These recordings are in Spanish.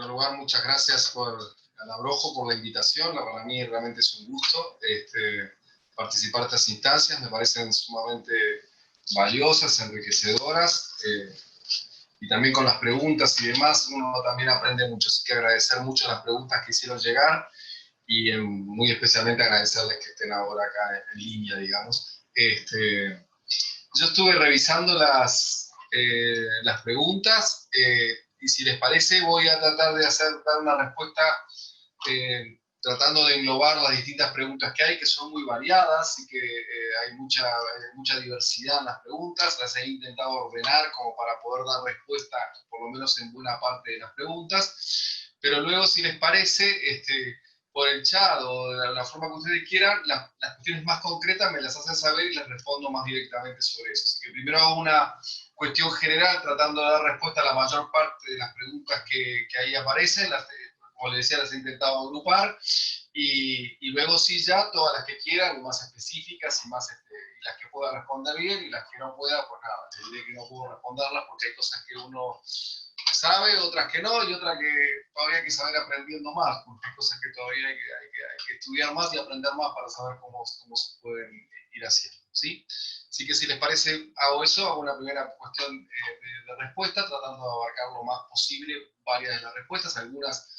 primer lugar, muchas gracias a la Brojo por la invitación. Para mí realmente es un gusto participar de estas instancias. Me parecen sumamente valiosas, enriquecedoras. Y también con las preguntas y demás, uno también aprende mucho. Así que agradecer mucho las preguntas que hicieron llegar y muy especialmente agradecerles que estén ahora acá en línea, digamos. Yo estuve revisando las preguntas y si les parece voy a tratar de dar una respuesta tratando de englobar las distintas preguntas que son muy variadas y que hay mucha diversidad en las preguntas. Las he intentado ordenar como para poder dar respuesta por lo menos en buena parte de las preguntas, pero luego si les parece, por el chat o de la forma que ustedes quieran, las cuestiones más concretas me las hacen saber y les respondo más directamente sobre eso. Así que primero hago una cuestión general tratando de dar respuesta a la mayor parte de las preguntas que ahí aparecen. Como les decía, las he intentado agrupar y luego sí ya todas las que quieran, más específicas y y las que pueda responder bien y las que no pueda, pues nada, les diré que no puedo responderlas porque hay cosas que uno sabe, otras que no, y otras que todavía hay que saber aprendiendo más, porque hay cosas que todavía hay que estudiar más y aprender más para saber cómo se pueden ir haciendo, ¿sí? Así que si les parece, hago eso, hago una primera cuestión de respuesta, tratando de abarcar lo más posible varias de las respuestas. Algunas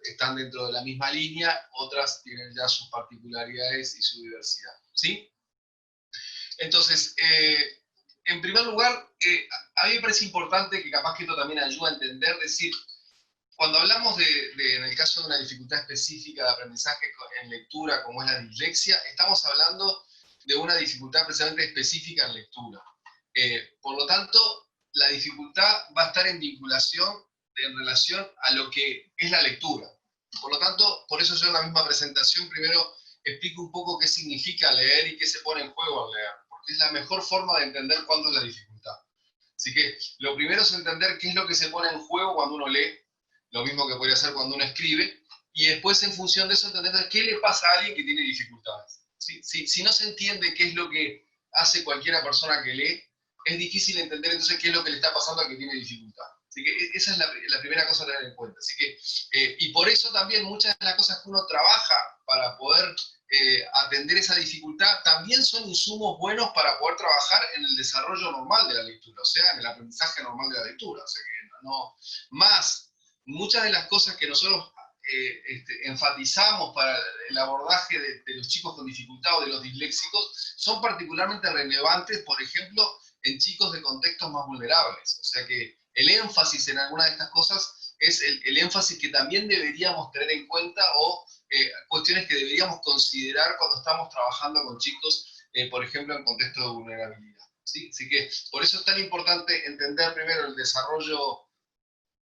están dentro de la misma línea, otras tienen ya sus particularidades y su diversidad, ¿sí? Entonces, en primer lugar, a mí me parece importante que capaz que esto también ayuda a entender, decir, cuando hablamos en el caso de una dificultad específica de aprendizaje en lectura, como es la dislexia, estamos hablando de una dificultad precisamente específica en lectura. Por lo tanto, la dificultad va a estar en vinculación, en relación a lo que es la lectura. Por lo tanto, por eso yo en la misma presentación primero explico un poco qué significa leer y qué se pone en juego al leer, porque es la mejor forma de entender cuándo es la dificultad. Así que lo primero es entender qué es lo que se pone en juego cuando uno lee, lo mismo que podría hacer cuando uno escribe, y después en función de eso entender qué le pasa a alguien que tiene dificultades. Si no se entiende qué es lo que hace cualquiera persona que lee, es difícil entender entonces qué es lo que le está pasando a quien tiene dificultad. Así que esa es la primera cosa a tener en cuenta. Así que, y por eso también muchas de las cosas que uno trabaja para poder atender esa dificultad también son insumos buenos para poder trabajar en el desarrollo normal de la lectura, o sea, en el aprendizaje normal de la lectura. O sea que muchas de las cosas que nosotros enfatizamos para el abordaje de los chicos con dificultad o de los disléxicos son particularmente relevantes, por ejemplo, en chicos de contextos más vulnerables. O sea que el énfasis en alguna de estas cosas es el énfasis que también deberíamos tener en cuenta o cuestiones que deberíamos considerar cuando estamos trabajando con chicos, por ejemplo, en contextos de vulnerabilidad, ¿sí? Así que por eso es tan importante entender primero el desarrollo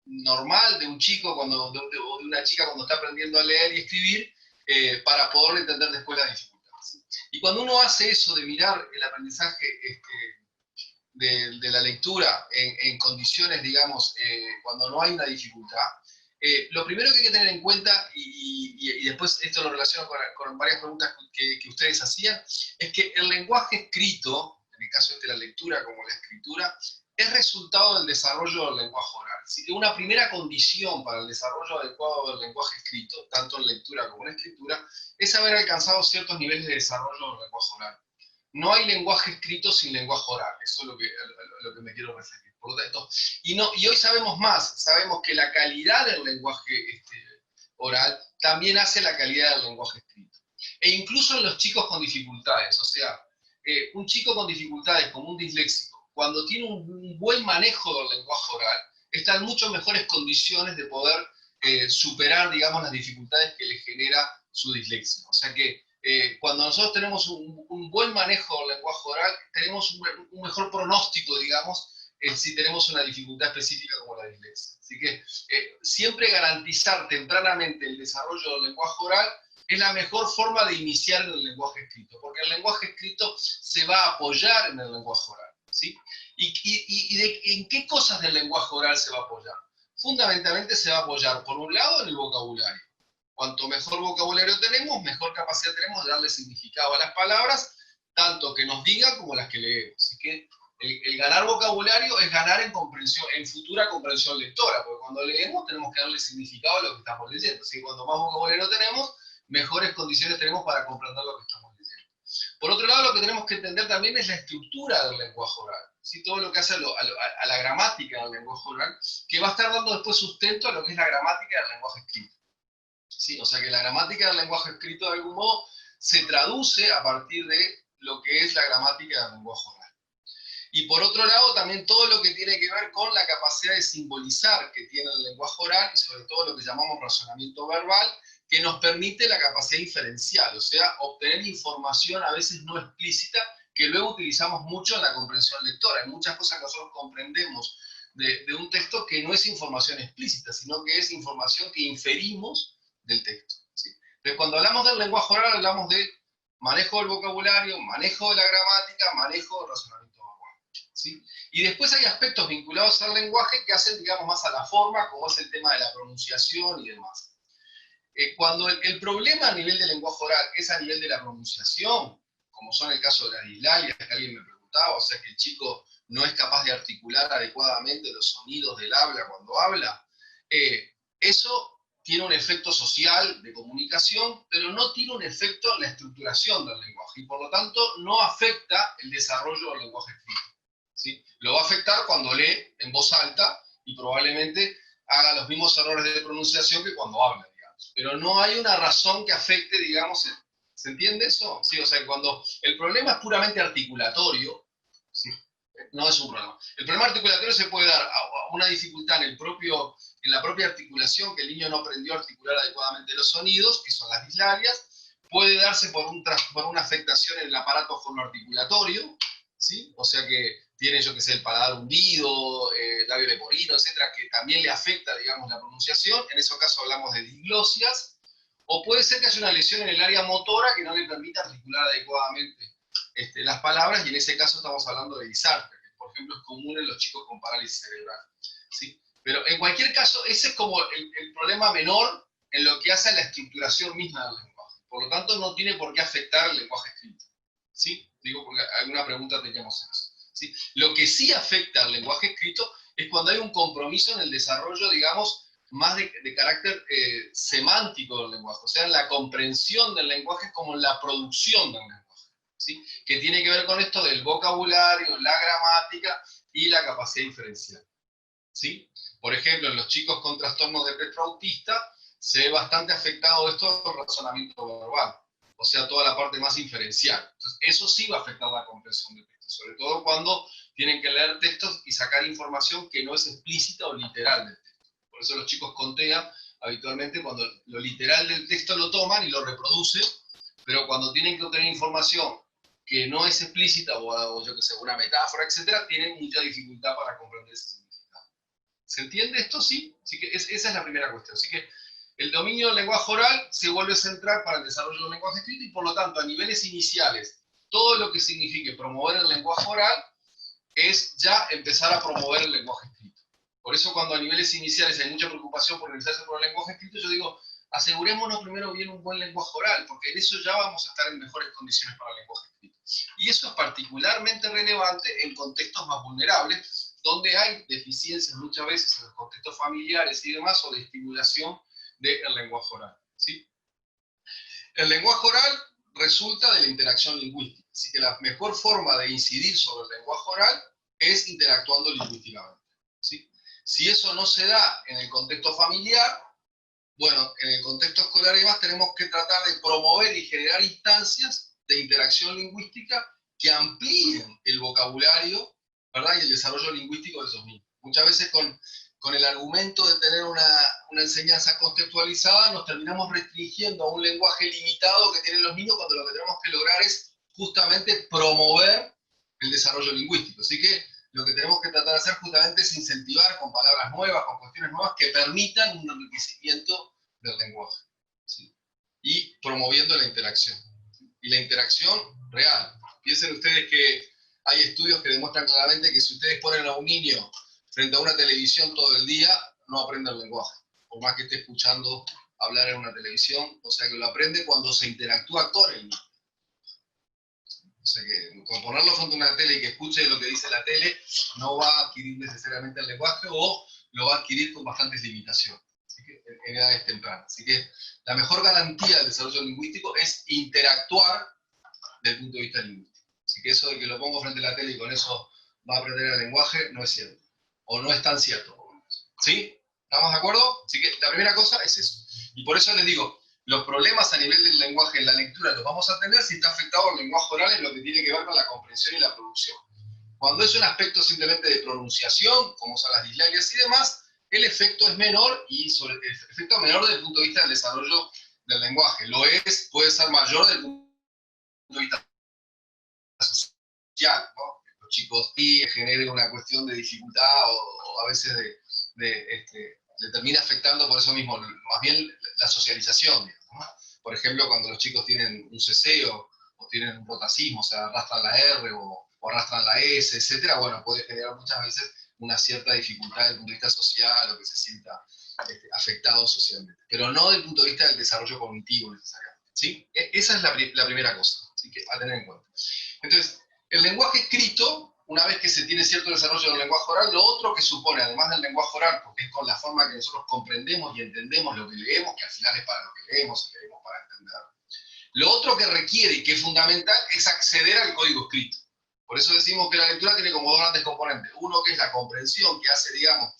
normal de un chico o de una chica cuando está aprendiendo a leer y escribir, para poder entender después la dificultad, ¿sí? Y cuando uno hace eso de mirar el aprendizaje de la lectura en condiciones, digamos, cuando no hay una dificultad, lo primero que hay que tener en cuenta, y después esto lo relaciono con varias preguntas que ustedes hacían, es que el lenguaje escrito, en el caso de la lectura como la escritura, es resultado del desarrollo del lenguaje oral. Así que una primera condición para el desarrollo adecuado del lenguaje escrito, tanto en lectura como en escritura, es haber alcanzado ciertos niveles de desarrollo del lenguaje oral. No hay lenguaje escrito sin lenguaje oral, eso es lo que me quiero referir. Por lo tanto, y hoy sabemos más, sabemos que la calidad del lenguaje oral también hace la calidad del lenguaje escrito. E incluso en los chicos con dificultades, o sea, un chico con dificultades como un disléxico, cuando tiene un buen manejo del lenguaje oral, está en mucho mejores condiciones de poder superar, digamos, las dificultades que le genera su dislexia. O sea que cuando nosotros tenemos un buen manejo del lenguaje oral, tenemos un mejor pronóstico, digamos, si tenemos una dificultad específica como la dislexia. Así que siempre garantizar tempranamente el desarrollo del lenguaje oral es la mejor forma de iniciar el lenguaje escrito, porque el lenguaje escrito se va a apoyar en el lenguaje oral, ¿sí? ¿En qué cosas del lenguaje oral se va a apoyar? Fundamentalmente se va a apoyar, por un lado, en el vocabulario. Cuanto mejor vocabulario tenemos, mejor capacidad tenemos de darle significado a las palabras, tanto que nos digan como las que leemos. Así que El ganar vocabulario es ganar en comprensión, en futura comprensión lectora, porque cuando leemos tenemos que darle significado a lo que estamos leyendo. ¿Sí? Cuando más vocabulario tenemos, mejores condiciones tenemos para comprender lo que estamos leyendo. Por otro lado, lo que tenemos que entender también es la estructura del lenguaje oral. ¿Sí? Todo lo que hace a la gramática del lenguaje oral, que va a estar dando después sustento a lo que es la gramática del lenguaje escrito. ¿Sí? O sea que la gramática del lenguaje escrito de algún modo se traduce a partir de lo que es la gramática del lenguaje oral. Y por otro lado, también todo lo que tiene que ver con la capacidad de simbolizar que tiene el lenguaje oral, y sobre todo lo que llamamos razonamiento verbal, que nos permite la capacidad inferencial, o sea, obtener información a veces no explícita, que luego utilizamos mucho en la comprensión lectora. Hay muchas cosas que nosotros comprendemos de un texto que no es información explícita, sino que es información que inferimos del texto. ¿Sí? Entonces, cuando hablamos del lenguaje oral, hablamos de manejo del vocabulario, manejo de la gramática, manejo del razonamiento verbal. ¿Sí? Y después hay aspectos vinculados al lenguaje que hacen, digamos, más a la forma, como es el tema de la pronunciación y demás. Cuando el problema a nivel del lenguaje oral es a nivel de la pronunciación, como son el caso de las dislalias, que alguien me preguntaba, o sea que el chico no es capaz de articular adecuadamente los sonidos del habla cuando habla, eso tiene un efecto social de comunicación, pero no tiene un efecto en la estructuración del lenguaje, y por lo tanto no afecta el desarrollo del lenguaje escrito. ¿Sí? Lo va a afectar cuando lee en voz alta y probablemente haga los mismos errores de pronunciación que cuando habla, digamos. Pero no hay una razón que afecte, digamos, ¿se entiende eso? Sí, o sea, cuando el problema es puramente articulatorio, ¿sí? No es un problema. El problema articulatorio se puede dar a una dificultad en la propia articulación, que el niño no aprendió a articular adecuadamente los sonidos, que son las dislalias. Puede darse por una afectación en el aparato fonoarticulatorio, ¿sí? O sea que tiene, yo que sé, el paladar hundido, labio leporino, etcétera, que también le afecta, digamos, la pronunciación. En ese caso hablamos de diglosias. O puede ser que haya una lesión en el área motora que no le permita articular adecuadamente las palabras, y en ese caso estamos hablando de disartria, que por ejemplo es común en los chicos con parálisis cerebral. ¿Sí? Pero en cualquier caso, ese es como el problema menor en lo que hace a la estructuración misma del lenguaje. Por lo tanto, no tiene por qué afectar el lenguaje escrito. ¿Sí? Digo, porque alguna pregunta teníamos en eso. ¿Sí? Lo que sí afecta al lenguaje escrito es cuando hay un compromiso en el desarrollo, digamos, más de carácter semántico del lenguaje, o sea, en la comprensión del lenguaje como en la producción del lenguaje. ¿Sí? Que tiene que ver con esto del vocabulario, la gramática y la capacidad diferencial. ¿Sí? Por ejemplo, en los chicos con trastorno de espectro autista se ve bastante afectado esto del razonamiento verbal, o sea, toda la parte más inferencial. Entonces, eso sí va a afectar la comprensión de textos, sobre todo cuando tienen que leer textos y sacar información que no es explícita o literal del texto. Por eso los chicos con TEA, habitualmente, cuando lo literal del texto lo toman y lo reproducen, pero cuando tienen que obtener información que no es explícita, o yo que sé, una metáfora, etcétera, tienen mucha dificultad para comprender ese significado. ¿Se entiende esto? Sí. Así que esa es la primera cuestión. Así que el dominio del lenguaje oral se vuelve central para el desarrollo del lenguaje escrito, y por lo tanto, a niveles iniciales, todo lo que signifique promover el lenguaje oral es ya empezar a promover el lenguaje escrito. Por eso, cuando a niveles iniciales hay mucha preocupación por iniciarse por el lenguaje escrito, yo digo, asegurémonos primero bien un buen lenguaje oral, porque en eso ya vamos a estar en mejores condiciones para el lenguaje escrito. Y eso es particularmente relevante en contextos más vulnerables, donde hay deficiencias muchas veces en los contextos familiares y demás, o de estimulación del lenguaje oral. ¿Sí? El lenguaje oral resulta de la interacción lingüística, así que la mejor forma de incidir sobre el lenguaje oral es interactuando lingüísticamente. ¿Sí? Si eso no se da en el contexto familiar, bueno, en el contexto escolar y demás tenemos que tratar de promover y generar instancias de interacción lingüística que amplíen el vocabulario, ¿verdad? Y el desarrollo lingüístico de esos niños. Muchas veces con el argumento de tener una enseñanza contextualizada nos terminamos restringiendo a un lenguaje limitado que tienen los niños, cuando lo que tenemos que lograr es justamente promover el desarrollo lingüístico. Así que lo que tenemos que tratar de hacer justamente es incentivar con palabras nuevas, con cuestiones nuevas que permitan un enriquecimiento del lenguaje. ¿Sí? Y promoviendo la interacción. Y la interacción real. Piensen ustedes que hay estudios que demuestran claramente que si ustedes ponen a un niño frente a una televisión todo el día, no aprende el lenguaje. Por más que esté escuchando hablar en una televisión, o sea que lo aprende cuando se interactúa con el niño. O sea que con ponerlo frente a una tele y que escuche lo que dice la tele, no va a adquirir necesariamente el lenguaje o lo va a adquirir con bastantes limitaciones. Así que en edades tempranas. Así que la mejor garantía del desarrollo lingüístico es interactuar desde el punto de vista lingüístico. Así que eso de que lo pongo frente a la tele y con eso va a aprender el lenguaje no es cierto. O no es tan cierto. ¿Sí? ¿Estamos de acuerdo? Así que la primera cosa es eso. Y por eso les digo, los problemas a nivel del lenguaje en la lectura los vamos a tener si está afectado el lenguaje oral en lo que tiene que ver con la comprensión y la producción. Cuando es un aspecto simplemente de pronunciación, como son las dislalias y demás, el efecto es menor y sobre el efecto menor desde el punto de vista del desarrollo del lenguaje. Lo es, puede ser mayor desde el punto de vista social, ¿no? Los chicos y genere una cuestión de dificultad o a veces le termina afectando por eso mismo, más bien la socialización, digamos, ¿no? Por ejemplo, cuando los chicos tienen un ceseo o tienen un rotacismo, o sea, arrastran la R o arrastran la S, etcétera, bueno, puede generar muchas veces una cierta dificultad desde el punto de vista social o que se sienta afectado socialmente, pero no desde el punto de vista del desarrollo cognitivo necesariamente, ¿sí? Esa es la primera cosa, así que a tener en cuenta. Entonces, el lenguaje escrito, una vez que se tiene cierto desarrollo del lenguaje oral, lo otro que supone, además del lenguaje oral, porque es con la forma que nosotros comprendemos y entendemos lo que leemos, que al final es para lo que leemos y leemos para entender. Lo otro que requiere y que es fundamental es acceder al código escrito. Por eso decimos que la lectura tiene como dos grandes componentes. Uno que es la comprensión, que hace, digamos,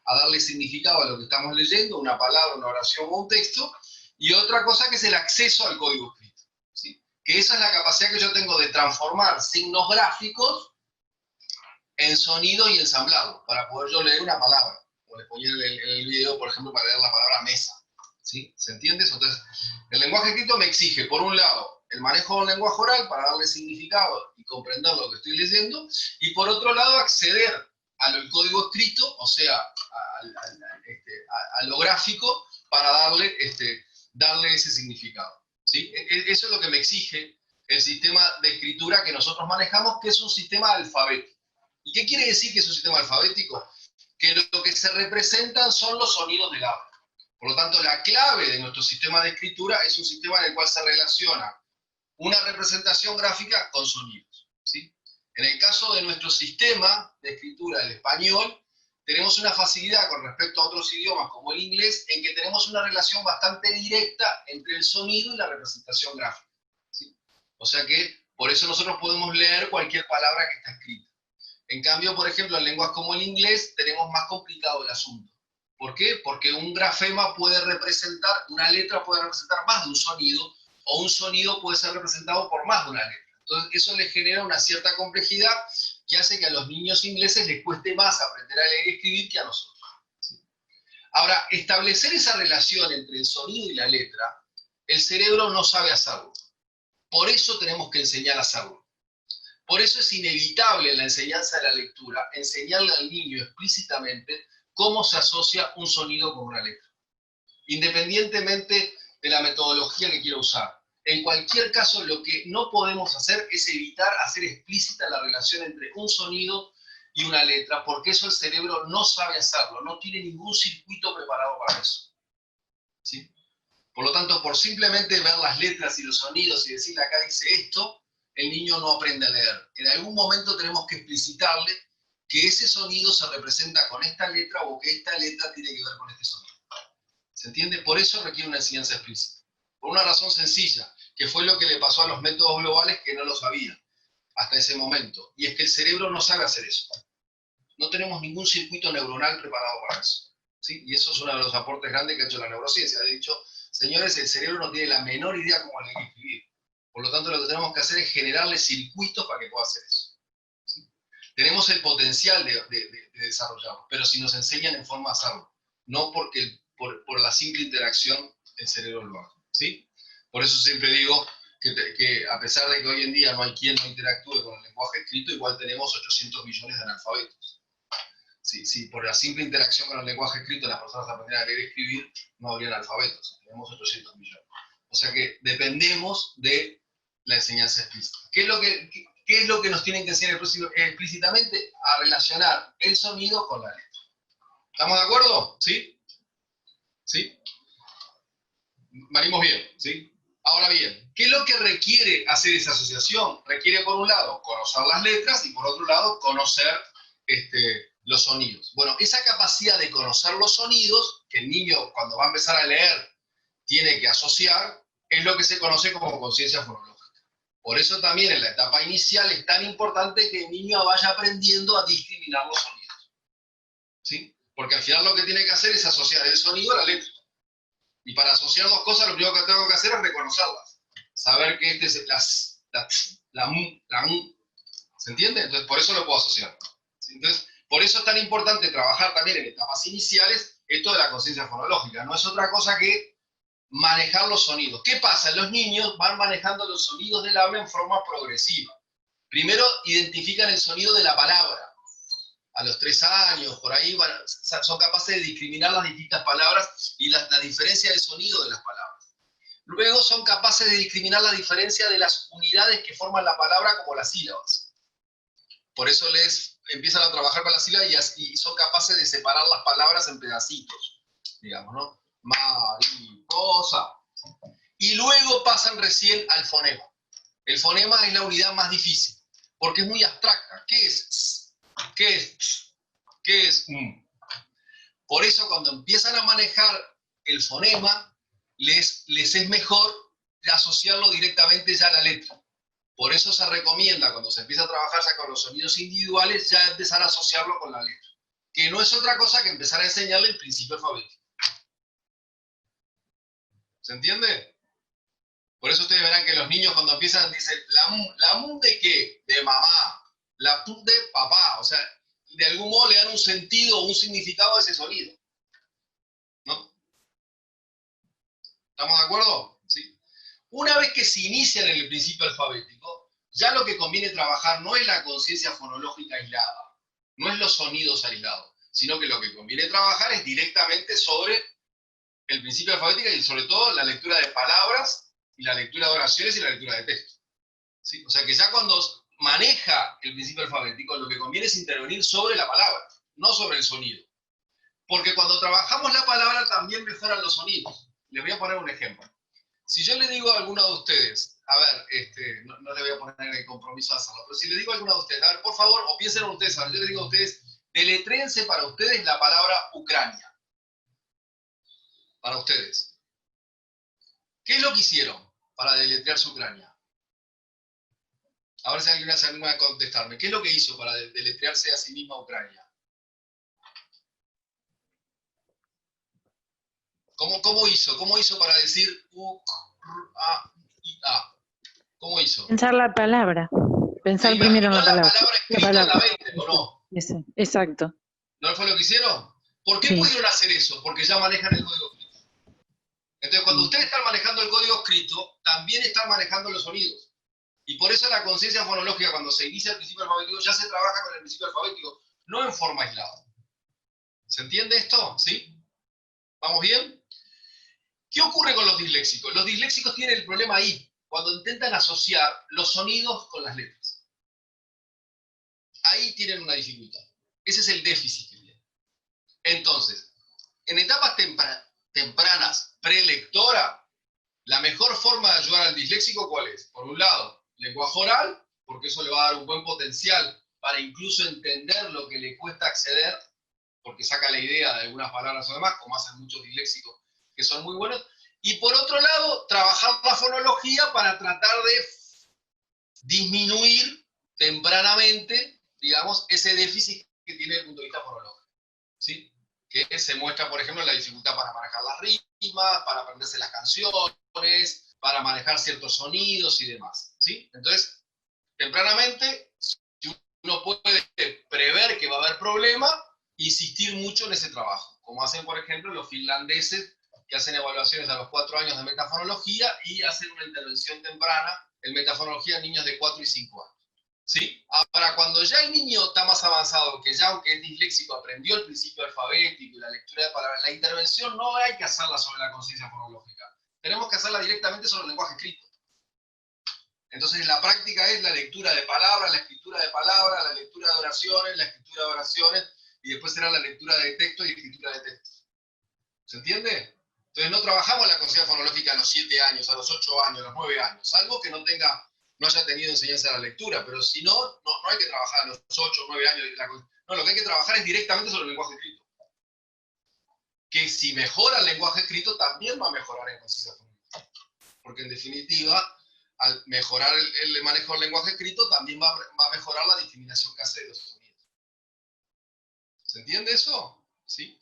a darle significado a lo que estamos leyendo, una palabra, una oración o un texto, y otra cosa que es el acceso al código escrito, ¿sí? Que esa es la capacidad que yo tengo de transformar signos gráficos en sonido y ensamblarlo, para poder yo leer una palabra. Como les ponía en el video, por ejemplo, para leer la palabra mesa. ¿Sí? ¿Se entiende eso? Entonces, el lenguaje escrito me exige, por un lado, el manejo del lenguaje oral para darle significado y comprender lo que estoy leyendo, y por otro lado, acceder al código escrito, o sea, a lo gráfico, para darle ese significado. ¿Sí? Eso es lo que me exige el sistema de escritura que nosotros manejamos, que es un sistema alfabético. ¿Y qué quiere decir que es un sistema alfabético? Que lo que se representan son los sonidos del habla. Por lo tanto, la clave de nuestro sistema de escritura es un sistema en el cual se relaciona una representación gráfica con sonidos, ¿sí? En el caso de nuestro sistema de escritura, el español, tenemos una facilidad con respecto a otros idiomas como el inglés, en que tenemos una relación bastante directa entre el sonido y la representación gráfica, ¿sí? O sea que por eso nosotros podemos leer cualquier palabra que está escrita. En cambio, por ejemplo, en lenguas como el inglés tenemos más complicado el asunto. ¿Por qué? Porque un grafema puede representar, una letra puede representar más de un sonido, o un sonido puede ser representado por más de una letra. Entonces, eso les genera una cierta complejidad que hace que a los niños ingleses les cueste más aprender a leer y escribir que a nosotros. Ahora, establecer esa relación entre el sonido y la letra, el cerebro no sabe hacerlo. Por eso tenemos que enseñar a hacerlo. Por eso es inevitable en la enseñanza de la lectura enseñarle al niño explícitamente cómo se asocia un sonido con una letra, independientemente de la metodología que quiera usar. En cualquier caso, lo que no podemos hacer es evitar hacer explícita la relación entre un sonido y una letra, porque eso el cerebro no sabe hacerlo, no tiene ningún circuito preparado para eso, ¿sí? Por lo tanto, por simplemente ver las letras y los sonidos y decirle acá dice esto, el niño no aprende a leer. En algún momento tenemos que explicitarle que ese sonido se representa con esta letra o que esta letra tiene que ver con este sonido. ¿Se entiende? Por eso requiere una enseñanza explícita. Por una razón sencilla, que fue lo que le pasó a los métodos globales que no lo sabían hasta ese momento. Y es que el cerebro no sabe hacer eso. No tenemos ningún circuito neuronal preparado para eso, ¿sí? Y eso es uno de los aportes grandes que ha hecho la neurociencia. De hecho, señores, el cerebro no tiene la menor idea cómo leer y escribir. Por lo tanto, lo que tenemos que hacer es generarle circuitos para que pueda hacer eso, ¿sí? Tenemos el potencial de desarrollarlo, pero si nos enseñan en forma de hacerlo, no porque por la simple interacción el cerebro lo haga, ¿sí? Por eso siempre digo que a pesar de que hoy en día no hay quien no interactúe con el lenguaje escrito, igual tenemos 800 millones de analfabetos. Si por la simple interacción con el lenguaje escrito las personas aprendieran a leer y escribir, no habrían alfabetos. Tenemos 800 millones. O sea que dependemos de la enseñanza explícita. ¿Qué es lo que nos tienen que enseñar explícitamente? A relacionar el sonido con la letra. ¿Estamos de acuerdo? ¿Sí? ¿Sí? Venimos bien, ¿sí? Ahora bien, ¿qué es lo que requiere hacer esa asociación? Requiere, por un lado, conocer las letras y, por otro lado, conocer los sonidos. Bueno, esa capacidad de conocer los sonidos, que el niño, cuando va a empezar a leer, tiene que asociar, es lo que se conoce como conciencia fonológica. Por eso también en la etapa inicial es tan importante que el niño vaya aprendiendo a discriminar los sonidos. ¿Sí? Porque al final lo que tiene que hacer es asociar el sonido a la letra. Y para asociar dos cosas, lo primero que tengo que hacer es reconocerlas. Saber que este es la mu. ¿Se entiende? Entonces, por eso lo puedo asociar. ¿Sí? Entonces, por eso es tan importante trabajar también en etapas iniciales esto de la conciencia fonológica. No es otra cosa que manejar los sonidos. ¿Qué pasa? Los niños van manejando los sonidos del habla en forma progresiva. Primero identifican el sonido de la palabra. A los 3 años, por ahí, son capaces de discriminar las distintas palabras y la diferencia de sonido de las palabras. Luego son capaces de discriminar la diferencia de las unidades que forman la palabra como las sílabas. Por eso empiezan a trabajar con las sílabas y son capaces de separar las palabras en pedacitos, digamos, ¿no? Mariposa. Y luego pasan recién al fonema. El fonema es la unidad más difícil, porque es muy abstracta. ¿Qué es? ¿Qué es? ¿Qué es? Por eso cuando empiezan a manejar el fonema, les es mejor asociarlo directamente ya a la letra. Por eso se recomienda, cuando se empieza a trabajar ya con los sonidos individuales, ya empezar a asociarlo con la letra. Que no es otra cosa que empezar a enseñarle el principio alfabético. ¿Se entiende? Por eso ustedes verán que los niños cuando empiezan dicen, ¿la mu de qué? De mamá. La pu de papá. O sea, de algún modo le dan un sentido o un significado a ese sonido. ¿No? ¿Estamos de acuerdo? ¿Sí? Una vez que se inician en el principio alfabético, ya lo que conviene trabajar no es la conciencia fonológica aislada, no es los sonidos aislados, sino que lo que conviene trabajar es directamente sobre el principio alfabético y sobre todo la lectura de palabras y la lectura de oraciones y la lectura de texto. ¿Sí? O sea que ya cuando maneja el principio alfabético, lo que conviene es intervenir sobre la palabra, no sobre el sonido. Porque cuando trabajamos la palabra también mejoran los sonidos. Les voy a poner un ejemplo. Si yo le digo a alguno de ustedes, a ver, no le voy a poner el compromiso a hacerlo, pero si le digo a alguno de ustedes, a ver, por favor, o piensen en ustedes, a ver, yo les digo a ustedes, deletréense para ustedes la palabra Ucrania. Para ustedes. ¿Qué es lo que hicieron para deletrearse Ucrania? A ver si alguien se anima a contestarme. ¿Qué es lo que hizo para deletrearse a sí misma Ucrania? ¿Cómo hizo? ¿Cómo hizo para decir U-R-A-I-A? ¿Cómo hizo? Pensar la palabra. Pensar primero en la palabra. La palabra escrita en la mente, ¿o no? Exacto. ¿No fue lo que hicieron? ¿Por qué Sí. pudieron hacer eso? Porque ya manejan el código escrito. Entonces, cuando ustedes están manejando el código escrito, también están manejando los sonidos. Y por eso la conciencia fonológica, cuando se inicia el principio alfabético, ya se trabaja con el principio alfabético, no en forma aislada. ¿Se entiende esto? ¿Sí? ¿Vamos bien? ¿Qué ocurre con los disléxicos? Los disléxicos tienen el problema ahí, cuando intentan asociar los sonidos con las letras. Ahí tienen una dificultad. Ese es el déficit que tienen. Entonces, en etapas tempranas, prelectora, la mejor forma de ayudar al disléxico, ¿cuál es? Por un lado, lenguaje oral, porque eso le va a dar un buen potencial para incluso entender lo que le cuesta acceder, porque saca la idea de algunas palabras o demás, como hacen muchos disléxicos que son muy buenos. Y por otro lado, trabajar la fonología para tratar de disminuir tempranamente, digamos, ese déficit que tiene desde el punto de vista fonológico. ¿Sí? Que se muestra, por ejemplo, en la dificultad para manejar las rimas, para aprenderse las canciones, para manejar ciertos sonidos y demás. ¿Sí? Entonces, tempranamente, si uno puede prever que va a haber problema, insistir mucho en ese trabajo, como hacen, por ejemplo, los finlandeses, que hacen evaluaciones a los 4 años de metafonología y hacen una intervención temprana en metafonología en niños de 4 y 5 años. ¿Sí? Ahora, cuando ya el niño está más avanzado, que ya aunque es disléxico, aprendió el principio alfabético y la lectura de palabras, la intervención no hay que hacerla sobre la conciencia fonológica. Tenemos que hacerla directamente sobre el lenguaje escrito. Entonces, la práctica es la lectura de palabras, la escritura de palabras, la lectura de oraciones, la escritura de oraciones, y después será la lectura de texto y escritura de texto. ¿Se entiende? Entonces, Entonces no trabajamos la conciencia fonológica a los 7 años, a los 8 años, a los 9 años, salvo que no haya tenido enseñanza de la lectura, pero si no, no hay que trabajar a los 8 o 9 años. No, lo que hay que trabajar es directamente sobre el lenguaje escrito. Que si mejora el lenguaje escrito, también va a mejorar en conciencia fonológica. Porque en definitiva, al mejorar el manejo del lenguaje escrito, también va a mejorar la discriminación que hace de los sonidos. ¿Se entiende eso? ¿Sí?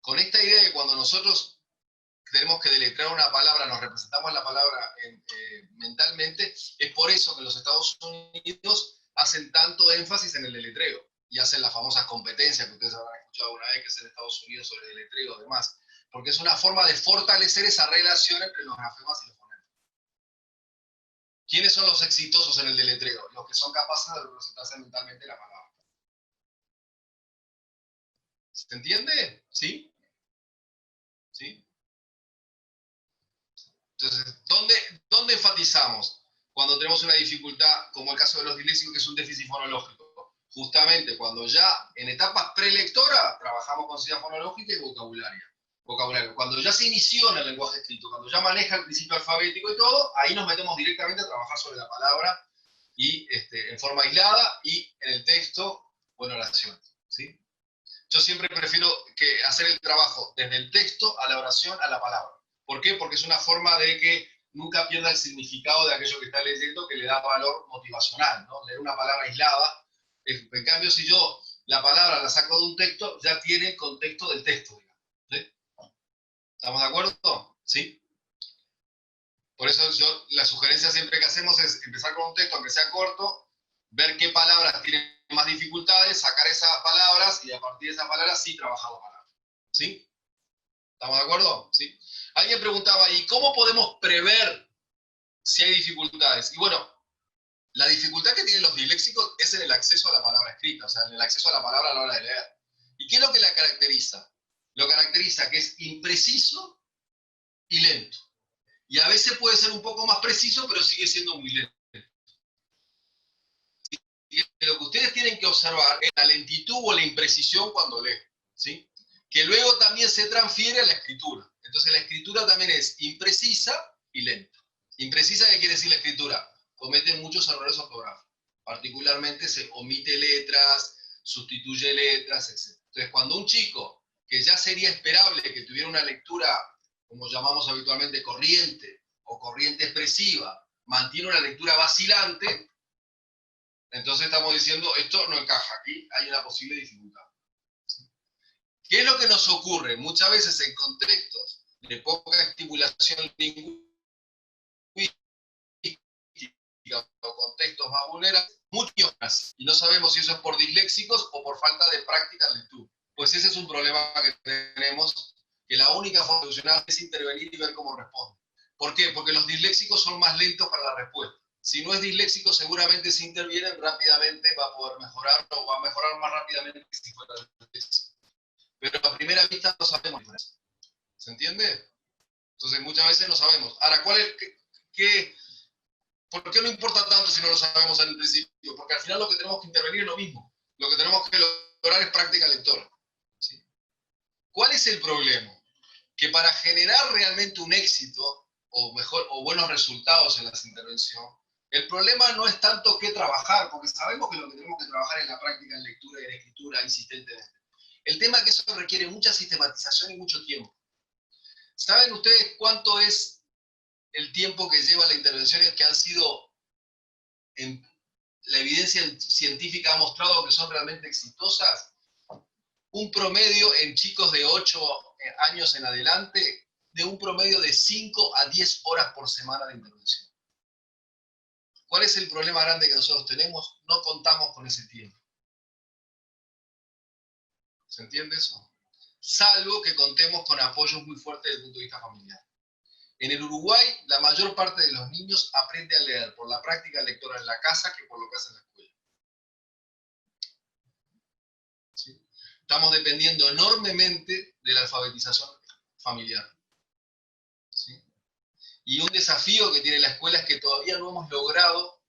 Con esta idea de que cuando nosotros tenemos que deletrear una palabra, nos representamos la palabra mentalmente, es por eso que en los Estados Unidos hacen tanto énfasis en el deletreo y hacen las famosas competencias que ustedes habrán escuchado una vez, que es en Estados Unidos sobre el deletreo y demás, porque es una forma de fortalecer esa relación entre los grafemas y los fonemas. ¿Quiénes son los exitosos en el deletreo? Los que son capaces de representarse mentalmente la palabra. ¿Se entiende? ¿Sí? ¿Sí? Entonces, ¿dónde enfatizamos cuando tenemos una dificultad, como el caso de los disléxicos, que es un déficit fonológico? Justamente cuando ya en etapas prelectoras trabajamos con conciencia fonológica y vocabulario. Cuando ya se inició en el lenguaje escrito, cuando ya maneja el principio alfabético y todo, ahí nos metemos directamente a trabajar sobre la palabra y en forma aislada y en el texto o en oraciones. ¿Sí? Yo siempre prefiero hacer el trabajo desde el texto a la oración a la palabra. ¿Por qué? Porque es una forma de que nunca pierda el significado de aquello que está leyendo, que le da valor motivacional, ¿no? Leer una palabra aislada. En cambio, si yo la palabra la saco de un texto, ya tiene el contexto del texto, digamos. ¿Sí? ¿Estamos de acuerdo? ¿Sí? Por eso la sugerencia siempre que hacemos es empezar con un texto, aunque sea corto, ver qué palabras tienen más dificultades, sacar esas palabras y a partir de esas palabras sí trabajar la palabra. ¿Sí? ¿Estamos de acuerdo? ¿Sí? Alguien preguntaba, ¿y cómo podemos prever si hay dificultades? Y bueno, la dificultad que tienen los disléxicos es en el acceso a la palabra escrita, o sea, en el acceso a la palabra a la hora de leer. ¿Y qué es lo que la caracteriza? Lo caracteriza que es impreciso y lento. Y a veces puede ser un poco más preciso, pero sigue siendo muy lento. Y lo que ustedes tienen que observar es la lentitud o la imprecisión cuando leen, ¿sí? Que luego también se transfiere a la escritura. Entonces la escritura también es imprecisa y lenta. Imprecisa, ¿qué quiere decir la escritura? Comete muchos errores ortográficos. Particularmente se omite letras, sustituye letras, etc. Entonces cuando un chico, que ya sería esperable que tuviera una lectura, como llamamos habitualmente, corriente o corriente expresiva, mantiene una lectura vacilante, entonces estamos diciendo, esto no encaja, aquí hay una posible dificultad. ¿Qué es lo que nos ocurre? Muchas veces en contextos de poca estimulación lingüística o contextos más vulnerables, muchos más. Y no sabemos si eso es por disléxicos o por falta de práctica en lectura. Pues ese es un problema que tenemos, que la única forma de solucionar es intervenir y ver cómo responde. ¿Por qué? Porque los disléxicos son más lentos para la respuesta. Si no es disléxico, seguramente si intervienen rápidamente va a poder mejorar o va a mejorar más rápidamente que si fuera disléxico. Pero a primera vista no sabemos diferencia. ¿Se entiende? Entonces muchas veces no sabemos. Ahora, ¿por qué no importa tanto si no lo sabemos en el principio? Porque al final lo que tenemos que intervenir es lo mismo. Lo que tenemos que lograr es práctica lectora. ¿Sí? ¿Cuál es el problema? Que para generar realmente un éxito, o buenos resultados en las intervenciones, el problema no es tanto qué trabajar, porque sabemos que lo que tenemos que trabajar es la práctica en lectura y en escritura insistentemente. El tema es que eso requiere mucha sistematización y mucho tiempo. ¿Saben ustedes cuánto es el tiempo que lleva la intervención que han sido, la evidencia científica ha mostrado que son realmente exitosas? Un promedio en chicos de 8 años en adelante, de un promedio de 5 a 10 horas por semana de intervención. ¿Cuál es el problema grande que nosotros tenemos? No contamos con ese tiempo. ¿Se entiende eso? Salvo que contemos con apoyos muy fuertes desde el punto de vista familiar. En el Uruguay, la mayor parte de los niños aprende a leer por la práctica lectora en la casa que por lo que hace en la escuela. ¿Sí? Estamos dependiendo enormemente de la alfabetización familiar. ¿Sí? Y un desafío que tiene la escuela es que todavía no hemos logrado,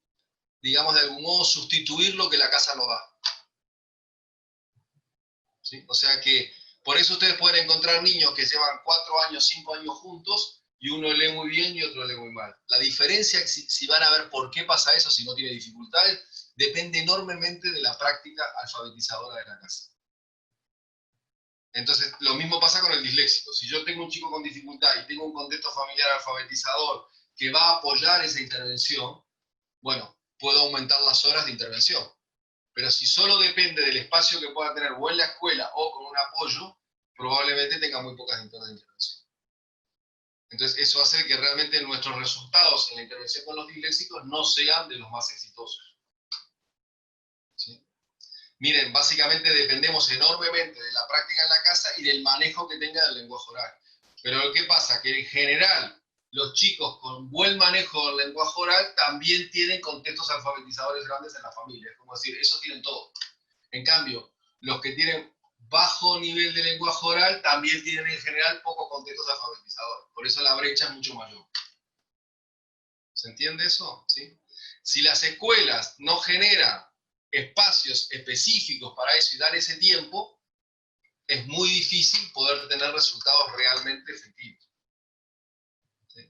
digamos, de algún modo, sustituir lo que la casa no da. ¿Sí? O sea que Por eso ustedes pueden encontrar niños que llevan 4 años, 5 años juntos, y uno lee muy bien y otro lee muy mal. La diferencia, si van a ver por qué pasa eso, si no tiene dificultades, depende enormemente de la práctica alfabetizadora de la casa. Entonces, lo mismo pasa con el disléxico. Si yo tengo un chico con dificultad y tengo un contexto familiar alfabetizador que va a apoyar esa intervención, bueno, puedo aumentar las horas de intervención. Pero si solo depende del espacio que pueda tener o en la escuela o con un apoyo, probablemente tenga muy pocas horas de intervención. Entonces, eso hace que realmente nuestros resultados en la intervención con los disléxicos no sean de los más exitosos. ¿Sí? Miren, básicamente dependemos enormemente de la práctica en la casa y del manejo que tenga del lenguaje oral. Pero ¿qué pasa? Que en general los chicos con buen manejo del lenguaje oral también tienen contextos alfabetizadores grandes en la familia. Es como decir, eso tienen todo. En cambio, los que tienen bajo nivel de lenguaje oral también tienen en general pocos contextos alfabetizadores. Por eso la brecha es mucho mayor. ¿Se entiende eso? ¿Sí? Si las escuelas no generan espacios específicos para eso y dar ese tiempo, es muy difícil poder tener resultados realmente efectivos. ¿Sí?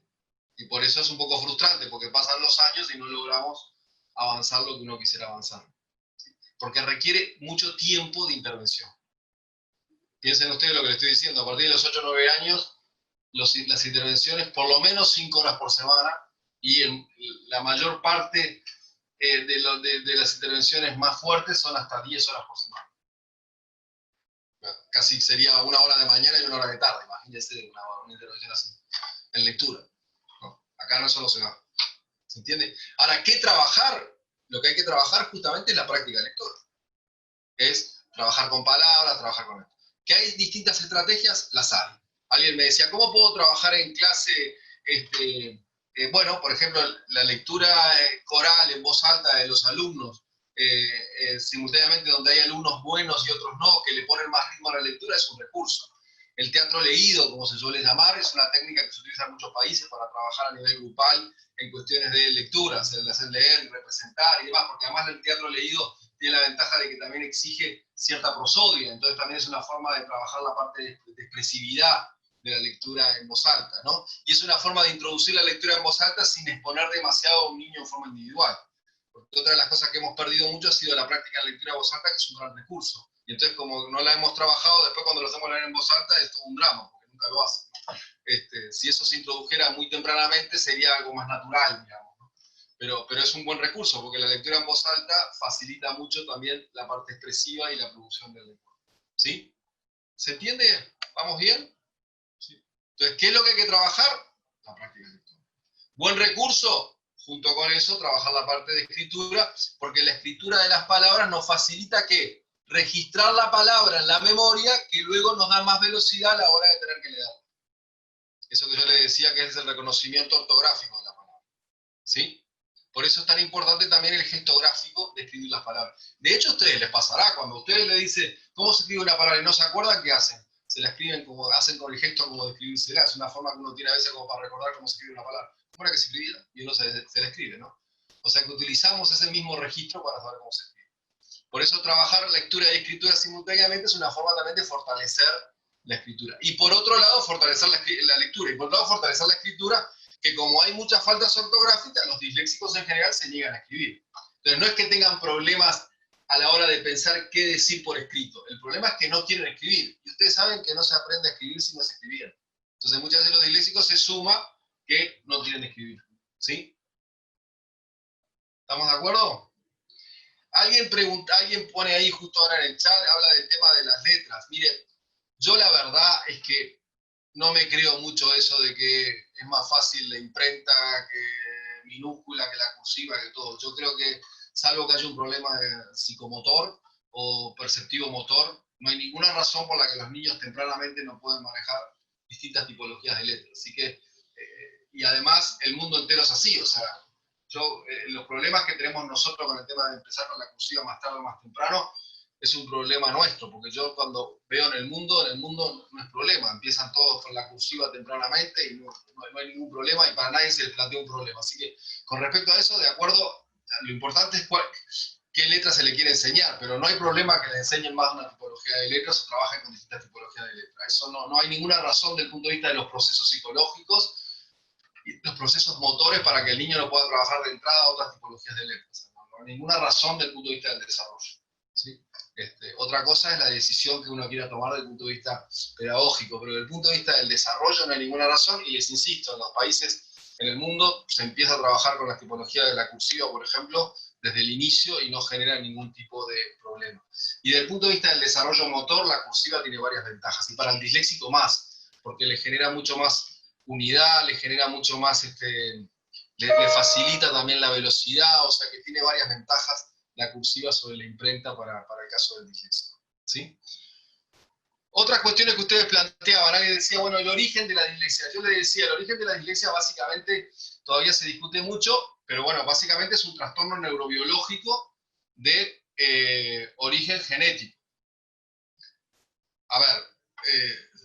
Y por eso es un poco frustrante, porque pasan los años y no logramos avanzar lo que uno quisiera avanzar. ¿Sí? Porque requiere mucho tiempo de intervención. Piensen ustedes lo que les estoy diciendo, a partir de los 8 o 9 años, las intervenciones por lo menos 5 horas por semana, y la mayor parte de las intervenciones más fuertes son hasta 10 horas por semana. Casi sería 1 hora de mañana y 1 hora de tarde, imagínense una intervención así, en lectura. ¿No? Acá no solo se da. ¿Se entiende? Ahora, ¿qué trabajar? Lo que hay que trabajar justamente es la práctica de lectura. Es trabajar con palabras, trabajar con esto. ¿Que hay distintas estrategias? Las hay. Alguien me decía, ¿cómo puedo trabajar en clase? Bueno, por ejemplo, la lectura coral en voz alta de los alumnos, simultáneamente donde hay alumnos buenos y otros no, que le ponen más ritmo a la lectura, es un recurso. El teatro leído, como se suele llamar, es una técnica que se utiliza en muchos países para trabajar a nivel grupal en cuestiones de lectura, el hacer leer y representar y demás, porque además el teatro leído tiene la ventaja de que también exige cierta prosodia, entonces también es una forma de trabajar la parte de expresividad de la lectura en voz alta, ¿no? Y es una forma de introducir la lectura en voz alta sin exponer demasiado a un niño en forma individual. Porque otra de las cosas que hemos perdido mucho ha sido la práctica de lectura en voz alta, que es un gran recurso. Y entonces, como no la hemos trabajado, después cuando lo hacemos leer en voz alta es todo un drama, porque nunca lo hacen, ¿no? Si eso se introdujera muy tempranamente, sería algo más natural, digamos, ¿no? Pero es un buen recurso, porque la lectura en voz alta facilita mucho también la parte expresiva y la producción del lenguaje. ¿Sí? ¿Se entiende? ¿Vamos bien? ¿Sí? Entonces, ¿qué es lo que hay que trabajar? La práctica de lectura. Buen recurso, junto con eso, trabajar la parte de escritura, porque la escritura de las palabras nos facilita ¿qué? Registrar la palabra en la memoria, que luego nos da más velocidad a la hora de tener que leer. Eso que yo les decía que es el reconocimiento ortográfico de la palabra. ¿Sí? Por eso es tan importante también el gesto gráfico de escribir las palabras. De hecho, a ustedes les pasará, cuando ustedes le dicen cómo se escribe una palabra y no se acuerdan, ¿qué hacen? Se la escriben como, hacen con el gesto como de escribírsela. Es una forma que uno tiene a veces como para recordar cómo se escribe una palabra. ¿Cómo era que se escribía? Y uno se la escribe, ¿no? O sea que utilizamos ese mismo registro para saber cómo se escribe. Por eso trabajar lectura y escritura simultáneamente es una forma también de fortalecer la escritura. Y por otro lado, fortalecer la lectura. Y por otro lado, fortalecer la escritura, que como hay muchas faltas ortográficas, los disléxicos en general se niegan a escribir. Entonces no es que tengan problemas a la hora de pensar qué decir por escrito. El problema es que no quieren escribir. Y ustedes saben que no se aprende a escribir si no se escribieron. Entonces muchas veces los disléxicos se suma que no quieren escribir. ¿Sí? ¿Estamos de acuerdo? Alguien pone ahí justo ahora en el chat, habla del tema de las letras. Miren, yo la verdad es que no me creo mucho eso de que es más fácil la imprenta que minúscula, que la cursiva, que todo. Yo creo que, salvo que haya un problema de psicomotor o perceptivo motor, no hay ninguna razón por la que los niños tempranamente no pueden manejar distintas tipologías de letras. Así que, y además el mundo entero es así, o sea, los problemas que tenemos nosotros con el tema de empezar con la cursiva más tarde o más temprano, es un problema nuestro, porque yo cuando veo en el mundo no es problema, empiezan todos con la cursiva tempranamente y no hay ningún problema y para nadie se les plantea un problema. Así que con respecto a eso, de acuerdo, lo importante es qué letra se le quiere enseñar, pero no hay problema que le enseñen más de una tipología de letras o trabajen con distintas tipologías de letras. Eso no hay ninguna razón desde el punto de vista de los procesos psicológicos y los procesos motores para que el niño no pueda trabajar de entrada otras tipologías de letras. No hay ninguna razón desde el punto de vista del desarrollo. ¿Sí? Otra cosa es la decisión que uno quiera tomar desde el punto de vista pedagógico, pero desde el punto de vista del desarrollo no hay ninguna razón, y les insisto, en los países en el mundo se empieza a trabajar con la tipología de la cursiva, por ejemplo, desde el inicio y no genera ningún tipo de problema. Y desde el punto de vista del desarrollo motor, la cursiva tiene varias ventajas, y para el disléxico más, porque le genera mucho más unidad, le genera mucho más, le facilita también la velocidad, o sea que tiene varias ventajas la cursiva sobre la imprenta para el caso del disléxico. ¿Sí? Otras cuestiones que ustedes planteaban, alguien decía, bueno, el origen de la dislexia. Yo les decía, el origen de la dislexia básicamente todavía se discute mucho, pero bueno, básicamente es un trastorno neurobiológico de origen genético. A ver,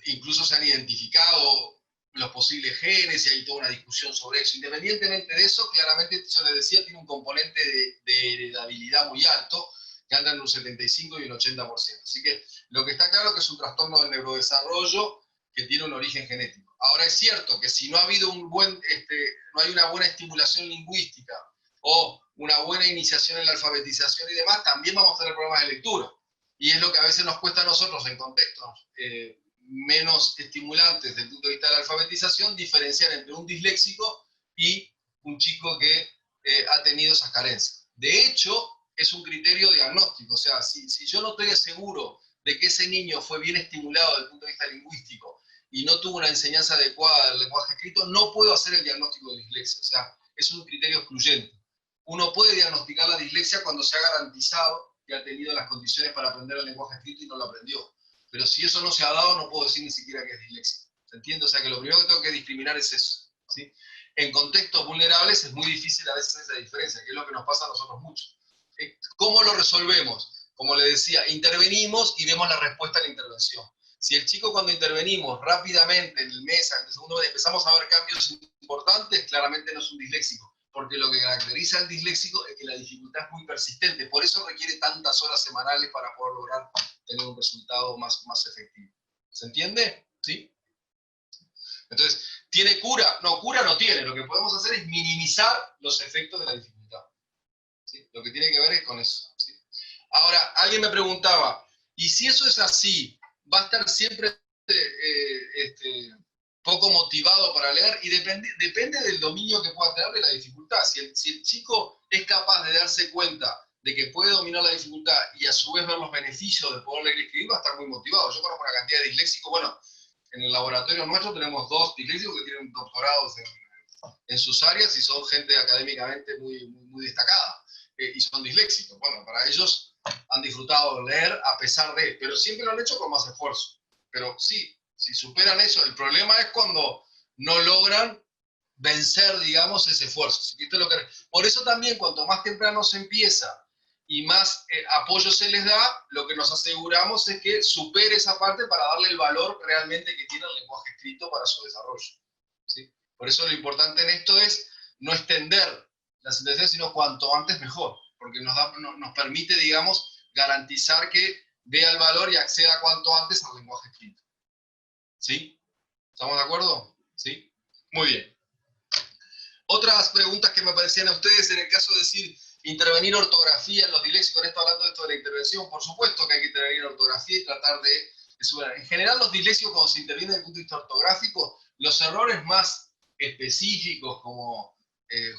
incluso se han identificado los posibles genes y hay toda una discusión sobre eso. Independientemente de eso, claramente, yo les decía, tiene un componente de heredabilidad muy alto, que anda en un 75 y un 80%. Así que lo que está claro es que es un trastorno del neurodesarrollo que tiene un origen genético. Ahora es cierto que si no ha habido no hay una buena estimulación lingüística o una buena iniciación en la alfabetización y demás, también vamos a tener problemas de lectura. Y es lo que a veces nos cuesta a nosotros en contextos menos estimulantes desde el punto de vista de la alfabetización, diferenciar entre un disléxico y un chico que ha tenido esas carencias. De hecho, es un criterio diagnóstico, o sea, si yo no estoy seguro de que ese niño fue bien estimulado desde el punto de vista lingüístico y no tuvo una enseñanza adecuada del lenguaje escrito, no puedo hacer el diagnóstico de dislexia, o sea, es un criterio excluyente. Uno puede diagnosticar la dislexia cuando se ha garantizado que ha tenido las condiciones para aprender el lenguaje escrito y no lo aprendió. Pero si eso no se ha dado, no puedo decir ni siquiera que es disléxico. ¿Se entiende? O sea, que lo primero que tengo que discriminar es eso. ¿Sí? En contextos vulnerables es muy difícil a veces esa diferencia, que es lo que nos pasa a nosotros mucho. ¿Cómo lo resolvemos? Como le decía, intervenimos y vemos la respuesta a la intervención. Si el chico cuando intervenimos rápidamente en el mes, en el segundo mes, empezamos a ver cambios importantes, claramente no es un disléxico, porque lo que caracteriza al disléxico es que la dificultad es muy persistente, por eso requiere tantas horas semanales para poder lograr tener un resultado más efectivo. ¿Se entiende? ¿Sí? Entonces, ¿tiene cura? No, cura no tiene. Lo que podemos hacer es minimizar los efectos de la dificultad. ¿Sí? Lo que tiene que ver es con eso. ¿Sí? Ahora, alguien me preguntaba, ¿y si eso es así, va a estar siempre poco motivado para leer? Y depende del dominio que pueda tener de la dificultad. Si el chico es capaz de darse cuenta de que puede dominar la dificultad y a su vez ver los beneficios de poder leer y escribir, va a estar muy motivado. Yo conozco una cantidad de disléxicos, bueno, en el laboratorio nuestro tenemos 2 disléxicos que tienen doctorados en sus áreas y son gente académicamente muy destacada. Y son disléxicos. Bueno, para ellos han disfrutado de leer a pesar de, pero siempre lo han hecho con más esfuerzo. Pero sí, si superan eso, el problema es cuando no logran vencer, digamos, ese esfuerzo. Así que esto es lo que... Por eso también, cuanto más temprano se empieza y más apoyo se les da, lo que nos aseguramos es que supere esa parte para darle el valor realmente que tiene el lenguaje escrito para su desarrollo. ¿Sí? Por eso lo importante en esto es no extender las intenciones, sino cuanto antes mejor, porque nos permite, digamos, garantizar que vea el valor y acceda cuanto antes al lenguaje escrito. ¿Sí? ¿Estamos de acuerdo? ¿Sí? Muy bien. Otras preguntas que me parecían a ustedes en el caso de decir intervenir ortografía en los disléxicos, con esto hablando de esto de la intervención, por supuesto que hay que intervenir ortografía y tratar de superar. En general los disléxicos cuando se interviene desde el punto de vista ortográfico, los errores más específicos como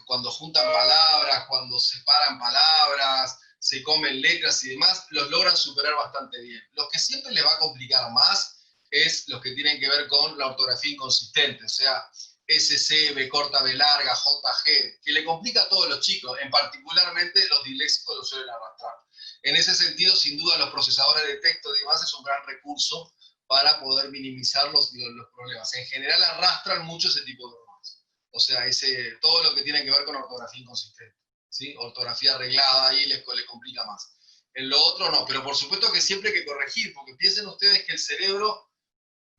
cuando juntan palabras, cuando separan palabras, se comen letras y demás, los logran superar bastante bien. Los que siempre les va a complicar más es los que tienen que ver con la ortografía inconsistente, o sea, SC, B corta, B larga, JG, que le complica a todos los chicos, en particularmente los disléxicos lo suelen arrastrar. En ese sentido, sin duda, los procesadores de texto y demás es un gran recurso para poder minimizar los problemas. En general arrastran mucho ese tipo de errores. O sea, todo lo que tiene que ver con ortografía inconsistente. ¿Sí? Ortografía arreglada ahí les complica más. En lo otro no, pero por supuesto que siempre hay que corregir, porque piensen ustedes que el cerebro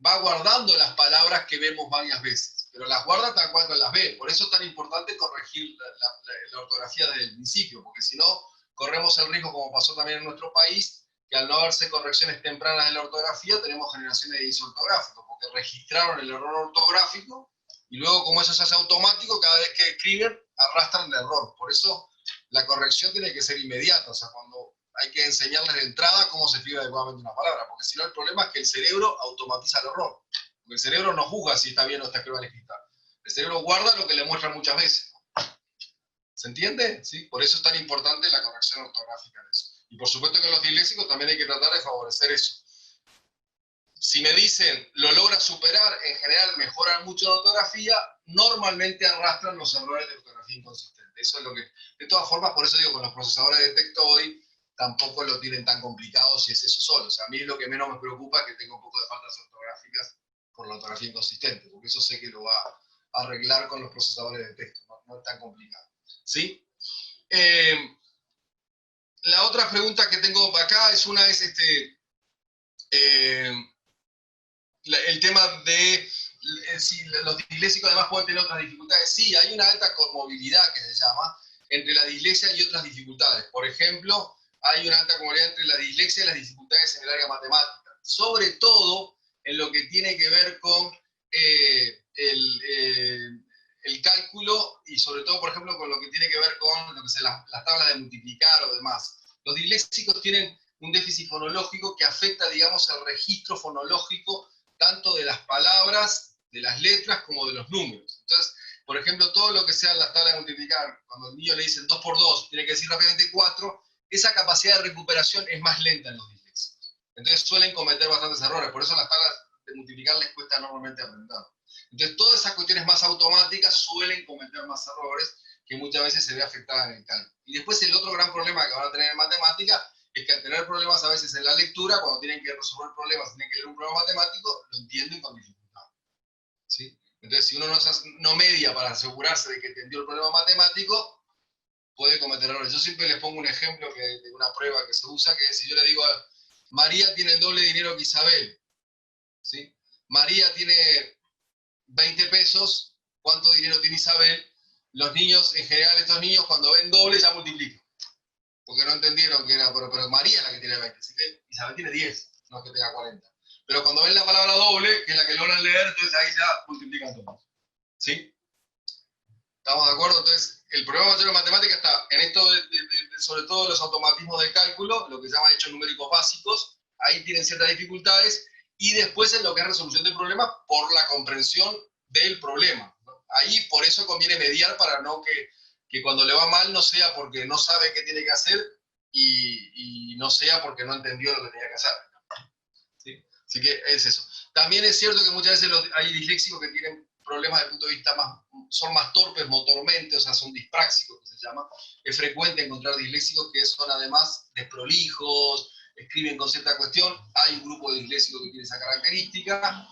va guardando las palabras que vemos varias veces, pero las guarda tal cual no las ve. Por eso es tan importante corregir la ortografía desde el principio, porque si no, corremos el riesgo, como pasó también en nuestro país, que al no haberse correcciones tempranas en la ortografía, tenemos generaciones de disortográficos, porque registraron el error ortográfico, y luego como eso se hace automático, cada vez que escriben, arrastran el error. Por eso la corrección tiene que ser inmediata, o sea, cuando hay que enseñarles de entrada cómo se escribe adecuadamente una palabra, porque si no el problema es que el cerebro automatiza el error. Porque el cerebro no juzga si está bien o está mal escrita. El cerebro guarda lo que le muestran muchas veces. ¿Se entiende? ¿Sí? Por eso es tan importante la corrección ortográfica de eso. Y por supuesto que en los disléxicos también hay que tratar de favorecer eso. Si me dicen, lo logra superar, en general mejoran mucho la ortografía, normalmente arrastran los errores de ortografía inconsistente. Eso es lo que, de todas formas, por eso digo, con los procesadores de texto hoy, tampoco lo tienen tan complicado si es eso solo. O sea, a mí lo que menos me preocupa es que tenga un poco de faltas ortográficas por la ortografía inconsistente, porque eso sé que lo va a arreglar con los procesadores de texto, no es tan complicado. ¿Sí? La otra pregunta que tengo acá es el tema de si los disléxicos además pueden tener otras dificultades. Sí, hay una alta comorbilidad que se llama entre la dislexia y otras dificultades. Por ejemplo, hay una alta comorbilidad entre la dislexia y las dificultades en el área matemática, sobre todo en lo que tiene que ver con el cálculo y sobre todo, por ejemplo, con lo que tiene que ver con lo que se las tablas de multiplicar o demás. Los disléxicos tienen un déficit fonológico que afecta, digamos, el registro fonológico tanto de las palabras, de las letras, como de los números. Entonces, por ejemplo, todo lo que sea en las tablas de multiplicar, cuando al niño le dicen 2 por 2, tiene que decir rápidamente 4, esa capacidad de recuperación es más lenta en los disléxicos. Entonces suelen cometer bastantes errores, por eso las tablas de multiplicar les cuesta normalmente aprender. Entonces, todas esas cuestiones más automáticas suelen cometer más errores, que muchas veces se ve afectada en el cálculo. Y después el otro gran problema que van a tener en matemática es que al tener problemas a veces en la lectura, cuando tienen que resolver problemas, tienen que leer un problema matemático, lo entienden con dificultad. ¿Sí? Entonces, si uno no media para asegurarse de que entendió el problema matemático, puede cometer errores. Yo siempre les pongo un ejemplo de una prueba que se usa, que es si yo le digo, María tiene el doble de dinero que Isabel. ¿Sí? María tiene 20 pesos, ¿cuánto dinero tiene Isabel? Los niños, en general, estos niños cuando ven doble ya multiplican. Porque no entendieron que era, pero María es la que tiene 20, así que Isabel tiene 10, no es que tenga 40. Pero cuando ven la palabra doble, que es la que logran leer, entonces ahí ya multiplican todo. ¿Sí? ¿Estamos de acuerdo? Entonces, el problema mayor de matemática está en esto, sobre todo los automatismos de cálculo, lo que se llama hechos numéricos básicos, ahí tienen ciertas dificultades, y después en lo que es resolución del problema por la comprensión del problema. Ahí por eso conviene mediar para no que cuando le va mal no sea porque no sabe qué tiene que hacer y no sea porque no entendió lo que tenía que hacer. ¿Sí? Así que es eso. También es cierto que muchas veces hay disléxicos que tienen problemas desde el punto de vista son más torpes motormente, o sea, son dispráxicos, que se llama. Es frecuente encontrar disléxicos que son además desprolijos, escriben con cierta cuestión. Hay un grupo de disléxicos que tiene esa característica.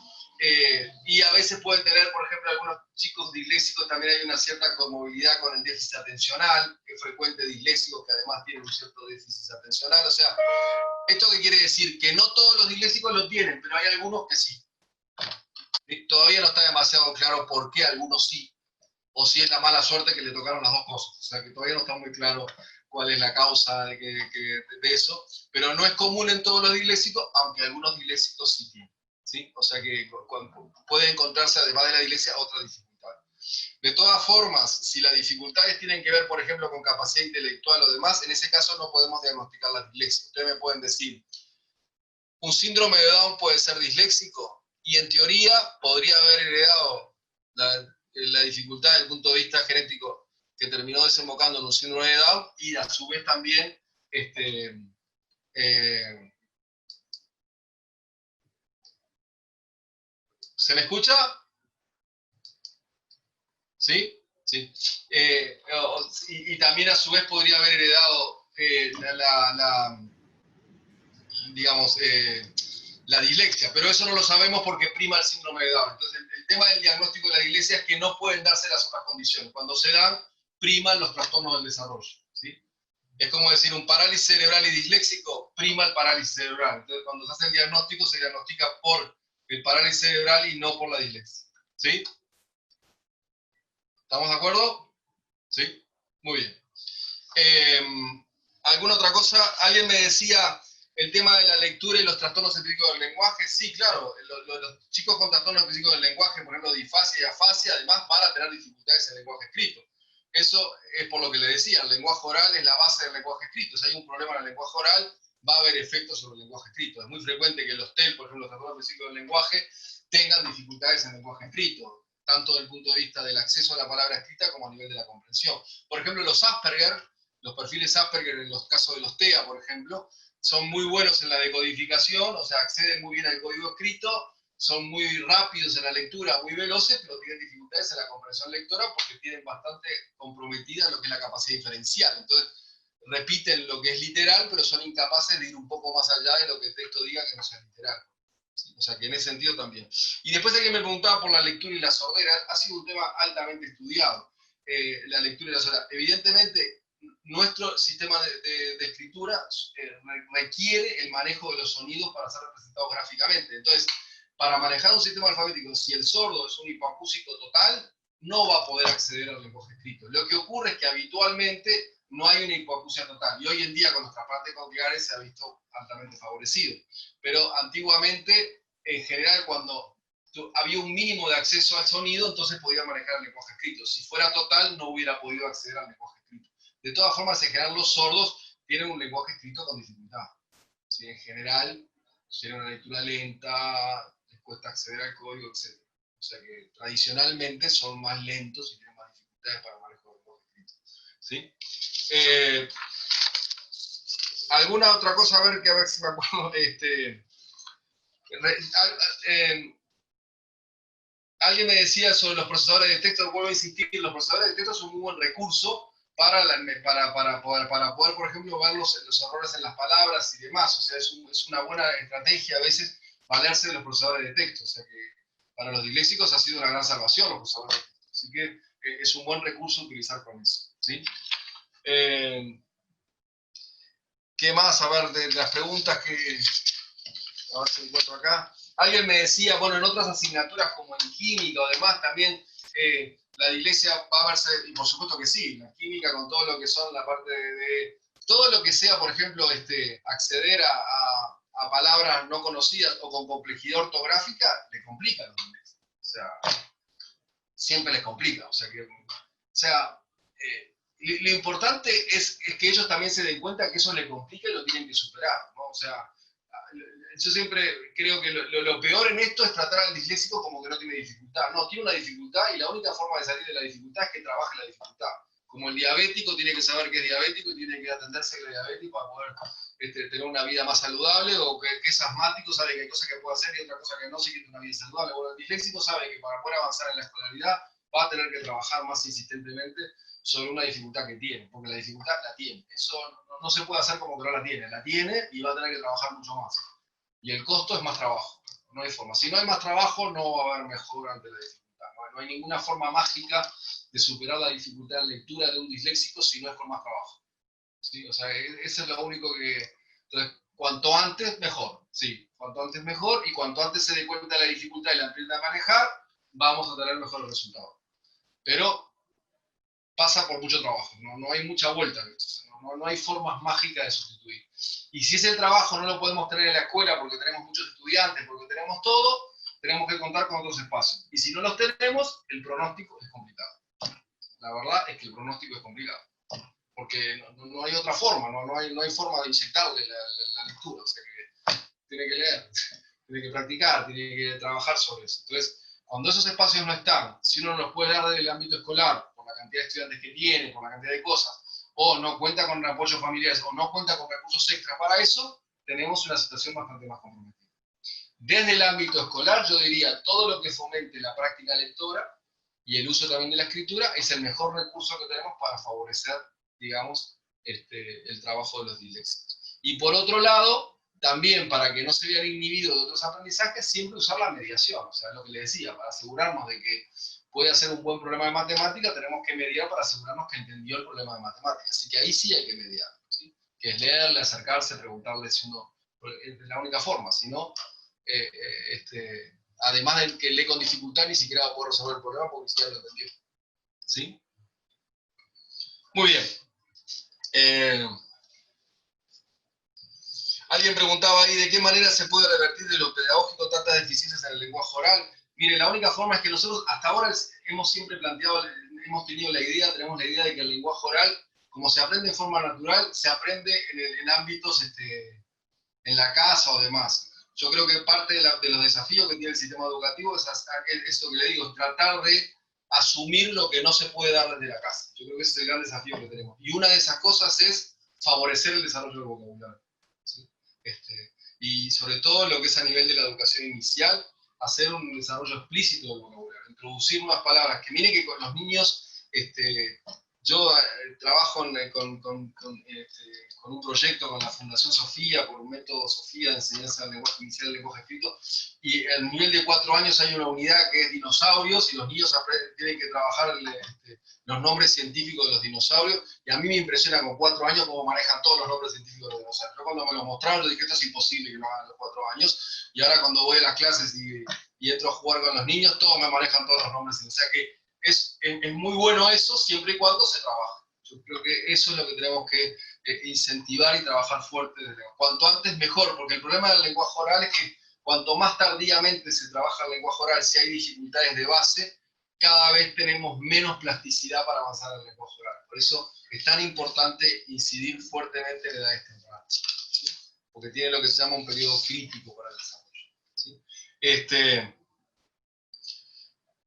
Y a veces pueden tener, por ejemplo, algunos chicos disléxicos también hay una cierta conmovilidad con el déficit atencional, es frecuente disléxicos que además tienen un cierto déficit atencional. O sea, ¿esto qué quiere decir? Que no todos los disléxicos lo tienen, pero hay algunos que sí. Todavía no está demasiado claro por qué algunos sí, o si es la mala suerte que le tocaron las dos cosas. O sea, que todavía no está muy claro cuál es la causa de eso, pero no es común en todos los disléxicos, aunque algunos disléxicos sí tienen. ¿Sí? O sea que puede encontrarse, además de la dislexia, otra dificultad. De todas formas, si las dificultades tienen que ver, por ejemplo, con capacidad intelectual o demás, en ese caso no podemos diagnosticar la dislexia. Ustedes me pueden decir, ¿un síndrome de Down puede ser disléxico? Y en teoría podría haber heredado la dificultad desde el punto de vista genético que terminó desembocando en un síndrome de Down y a su vez también ¿se me escucha? ¿Sí? Sí. Y también a su vez podría haber heredado digamos, la dislexia, pero eso no lo sabemos porque prima el síndrome de Down. Entonces, el tema del diagnóstico de la dislexia es que no pueden darse las otras condiciones. Cuando se dan, priman los trastornos del desarrollo. ¿Sí? Es como decir, un parálisis cerebral y disléxico prima el parálisis cerebral. Entonces, cuando se hace el diagnóstico, se diagnostica por el parálisis cerebral y no por la dislexia. ¿Sí? ¿Estamos de acuerdo? ¿Sí? Muy bien. ¿Alguna otra cosa? Alguien me decía el tema de la lectura y los trastornos específicos del lenguaje. Sí, claro, los chicos con trastornos específicos del lenguaje, por ejemplo, disfasia y afasia, además van a tener dificultades en el lenguaje escrito. Eso es por lo que le decía, el lenguaje oral es la base del lenguaje escrito. Si hay un problema en el lenguaje oral, va a haber efectos sobre el lenguaje escrito. Es muy frecuente que los TEL, por ejemplo, los trastornos específicos del lenguaje, tengan dificultades en el lenguaje escrito, tanto desde el punto de vista del acceso a la palabra escrita como a nivel de la comprensión. Por ejemplo, los Asperger, los perfiles Asperger en los casos de los TEA, por ejemplo, son muy buenos en la decodificación, o sea, acceden muy bien al código escrito, son muy rápidos en la lectura, muy veloces, pero tienen dificultades en la comprensión lectora porque tienen bastante comprometida lo que es la capacidad diferencial. Entonces, repiten lo que es literal, pero son incapaces de ir un poco más allá de lo que el texto diga que no sea literal. ¿Sí? O sea, que en ese sentido también. Y después alguien me preguntaba por la lectura y la sordera. Ha sido un tema altamente estudiado, la lectura y la sordera. Evidentemente, nuestro sistema de escritura requiere el manejo de los sonidos para ser representados gráficamente. Entonces, para manejar un sistema alfabético, si el sordo es un hipoacúsico total, no va a poder acceder al lenguaje escrito. Lo que ocurre es que habitualmente no hay una hipoacusia total. Y hoy en día, con nuestras partes cocleares, se ha visto altamente favorecido. Pero antiguamente, en general, cuando había un mínimo de acceso al sonido, entonces podía manejar el lenguaje escrito. Si fuera total, no hubiera podido acceder al lenguaje escrito. De todas formas, en general, los sordos tienen un lenguaje escrito con dificultad. ¿Sí? En general, tienen una lectura lenta, les cuesta acceder al código, etc. O sea que tradicionalmente son más lentos y tienen más dificultades para el manejo del lenguaje escrito. ¿Sí? ¿Alguna otra cosa? A ver si me acuerdo. Alguien me decía sobre los procesadores de texto, vuelvo a insistir, los procesadores de texto son un muy buen recurso para poder, por ejemplo, ver los errores en las palabras y demás. O sea, es una buena estrategia a veces valerse de los procesadores de texto. O sea que para los disléxicos ha sido una gran salvación los procesadores de texto. Así que es un buen recurso utilizar con eso. ¿Sí? ¿Qué más? A ver, de las preguntas que... A ver si encuentro acá. Alguien me decía, bueno, en otras asignaturas como en química o demás, también la dislexia va a verse, y por supuesto que sí, la química con todo lo que son la parte de todo lo que sea, por ejemplo, acceder a palabras no conocidas o con complejidad ortográfica, le complica a los ingleses. O sea, siempre les complica. O sea, lo importante es que ellos también se den cuenta que eso les complica y lo tienen que superar, ¿no? O sea, yo siempre creo que lo peor en esto es tratar al disléxico como que no tiene dificultad. No, tiene una dificultad y la única forma de salir de la dificultad es que trabaje la dificultad. Como el diabético tiene que saber que es diabético y tiene que atenderse que es diabético para poder tener una vida más saludable, o que es asmático, sabe que hay cosas que puede hacer y otra cosa que no, si quiere una vida saludable. Bueno, el disléxico sabe que para poder avanzar en la escolaridad va a tener que trabajar más insistentemente sobre una dificultad que tiene, porque la dificultad la tiene. Eso no se puede hacer como que no la tiene y va a tener que trabajar mucho más. Y el costo es más trabajo, no hay forma. Si no hay más trabajo, no va a haber mejora ante la dificultad. No hay ninguna forma mágica de superar la dificultad en lectura de un disléxico si no es con más trabajo. ¿Sí? O sea, eso es lo único que... Entonces, cuanto antes, mejor. Sí, cuanto antes mejor, y cuanto antes se dé cuenta de la dificultad y la aprenda a manejar, vamos a tener mejores resultados. Pero pasa por mucho trabajo, no hay mucha vuelta, no hay formas mágicas de sustituir. Y si ese trabajo no lo podemos tener en la escuela porque tenemos muchos estudiantes, porque tenemos todo, tenemos que contar con otros espacios. Y si no los tenemos, el pronóstico es complicado. La verdad es que el pronóstico es complicado. Porque no hay otra forma, no hay forma de inyectarle la lectura. O sea que tiene que leer, tiene que practicar, tiene que trabajar sobre eso. Entonces, cuando esos espacios no están, si uno no los puede dar del ámbito escolar, por la cantidad de estudiantes que tiene, por la cantidad de cosas, o no cuenta con apoyo familiares, o no cuenta con recursos extras para eso, tenemos una situación bastante más comprometida. Desde el ámbito escolar, yo diría, todo lo que fomente la práctica lectora y el uso también de la escritura es el mejor recurso que tenemos para favorecer, digamos, el trabajo de los disléxicos. Y por otro lado, también para que no se vean inhibidos de otros aprendizajes, siempre usar la mediación. O sea, lo que le decía, para asegurarnos de que puede hacer un buen problema de matemática, tenemos que mediar para asegurarnos que entendió el problema de matemática. Así que ahí sí hay que mediar, ¿sí? Que es leerle, acercarse, preguntarle si uno... Es la única forma, si no, además de que lee con dificultad, ni siquiera va a poder resolver el problema porque ni siquiera lo entendió. ¿Sí? Muy bien. Alguien preguntaba ahí de qué manera se puede revertir de lo pedagógico tantas deficiencias en el lenguaje oral. Mire, la única forma es que nosotros hasta ahora hemos siempre planteado, hemos tenido la idea, tenemos la idea de que el lenguaje oral, como se aprende en forma natural, se aprende en ámbitos en la casa o demás. Yo creo que parte de los desafíos que tiene el sistema educativo es esto que le digo, tratar de asumir lo que no se puede dar desde la casa. Yo creo que ese es el gran desafío que tenemos. Y una de esas cosas es favorecer el desarrollo del vocabulario. ¿Sí? Y sobre todo lo que es a nivel de la educación inicial, hacer un desarrollo explícito del vocabulario, introducir nuevas palabras, que mire que con los niños, yo trabajo con un proyecto con la Fundación Sofía, por un método Sofía de enseñanza del lenguaje inicial del lenguaje escrito, y al nivel de 4 años hay una unidad que es dinosaurios, y los niños tienen que trabajar los nombres científicos de los dinosaurios, y a mí me impresiona con 4 años cómo manejan todos los nombres científicos de los dinosaurios. Yo cuando me lo mostraron, yo dije, esto es imposible que lo hagan a los 4 años, y ahora cuando voy a las clases y entro a jugar con los niños, todos me manejan todos los nombres, o sea que es muy bueno eso, siempre y cuando se trabaja. Yo creo que eso es lo que tenemos que incentivar y trabajar fuerte. Cuanto antes mejor, porque el problema del lenguaje oral es que cuanto más tardíamente se trabaja el lenguaje oral, si hay dificultades de base, cada vez tenemos menos plasticidad para avanzar en el lenguaje oral. Por eso es tan importante incidir fuertemente en edades tempranas, ¿sí? Porque tiene lo que se llama un periodo crítico para el desarrollo, ¿sí?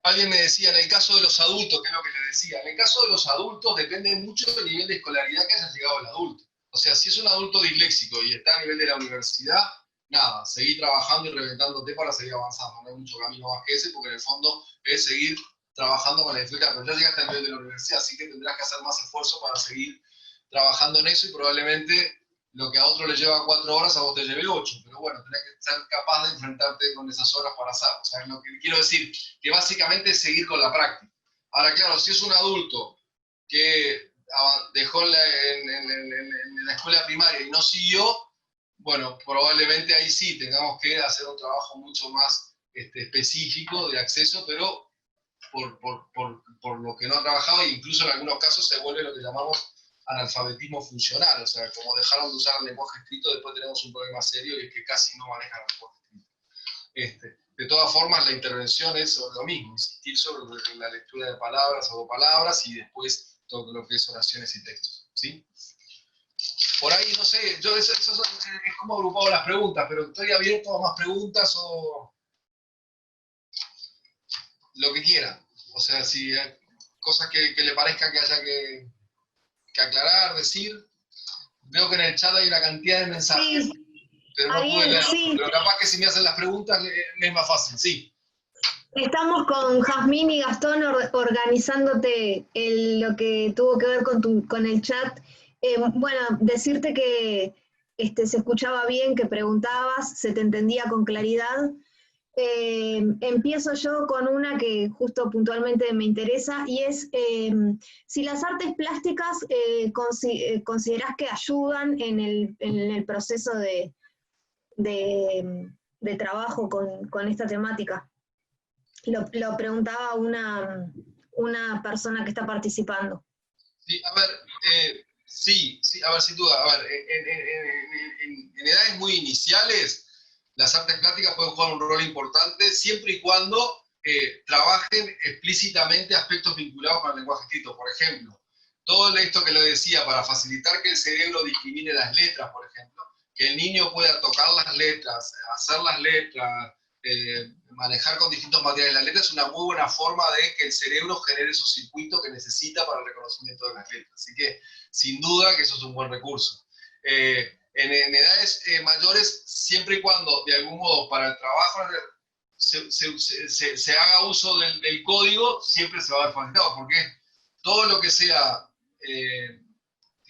Alguien me decía, en el caso de los adultos, ¿qué es lo que le decía? En el caso de los adultos depende mucho del nivel de escolaridad que haya llegado el adulto. O sea, si es un adulto disléxico y está a nivel de la universidad, nada, seguir trabajando y reventándote para seguir avanzando. No hay mucho camino más que ese, porque en el fondo es seguir trabajando con la dificultad. Pero ya llegaste al nivel de la universidad, así que tendrás que hacer más esfuerzo para seguir trabajando en eso, y probablemente lo que a otro le lleva 4 horas, a vos te lleve 8. Pero bueno, tenés que ser capaz de enfrentarte con esas horas para hacer. O sea, lo que quiero decir, que básicamente es seguir con la práctica. Ahora, claro, si es un adulto que dejó en la escuela primaria y no siguió, bueno, probablemente ahí sí tengamos que hacer un trabajo mucho más específico de acceso, pero por lo que no ha trabajado, e incluso en algunos casos se vuelve lo que llamamos analfabetismo funcional, o sea, como dejaron de usar el lenguaje escrito, después tenemos un problema serio y es que casi no manejan el lenguaje escrito. De todas formas, la intervención es sobre lo mismo, insistir sobre la lectura de palabras o de palabras y después todo lo que es oraciones y textos, ¿sí? Por ahí, no sé, yo es como agrupado las preguntas, pero estoy abierto a más preguntas o lo que quieran. O sea, si hay cosas que le parezca que haya que aclarar, decir. Veo que en el chat hay una cantidad de mensajes, Sí, pero no pude Ariel, leer. sí. Pero capaz que si me hacen las preguntas me es más fácil, sí. Estamos con Jazmín y Gastón organizándote lo que tuvo que ver con el chat. Bueno, decirte que se escuchaba bien, que preguntabas, se te entendía con claridad. Empiezo yo con una que justo puntualmente me interesa, y es si las artes plásticas considerás que ayudan en el proceso de trabajo con esta temática. Lo preguntaba una persona que está participando. Sí, a ver, sí, a ver, sin duda. A ver, en edades muy iniciales, las artes plásticas pueden jugar un rol importante siempre y cuando trabajen explícitamente aspectos vinculados con el lenguaje escrito. Por ejemplo, todo esto que lo decía, para facilitar que el cerebro discrimine las letras, por ejemplo, que el niño pueda tocar las letras, hacer las letras, manejar con distintos materiales la letra, es una muy buena forma de que el cerebro genere esos circuitos que necesita para el reconocimiento de las letras. Así que, sin duda, que eso es un buen recurso. En edades mayores, siempre y cuando, de algún modo, para el trabajo se haga uso del código, siempre se va a ver facilitado, porque todo lo que sea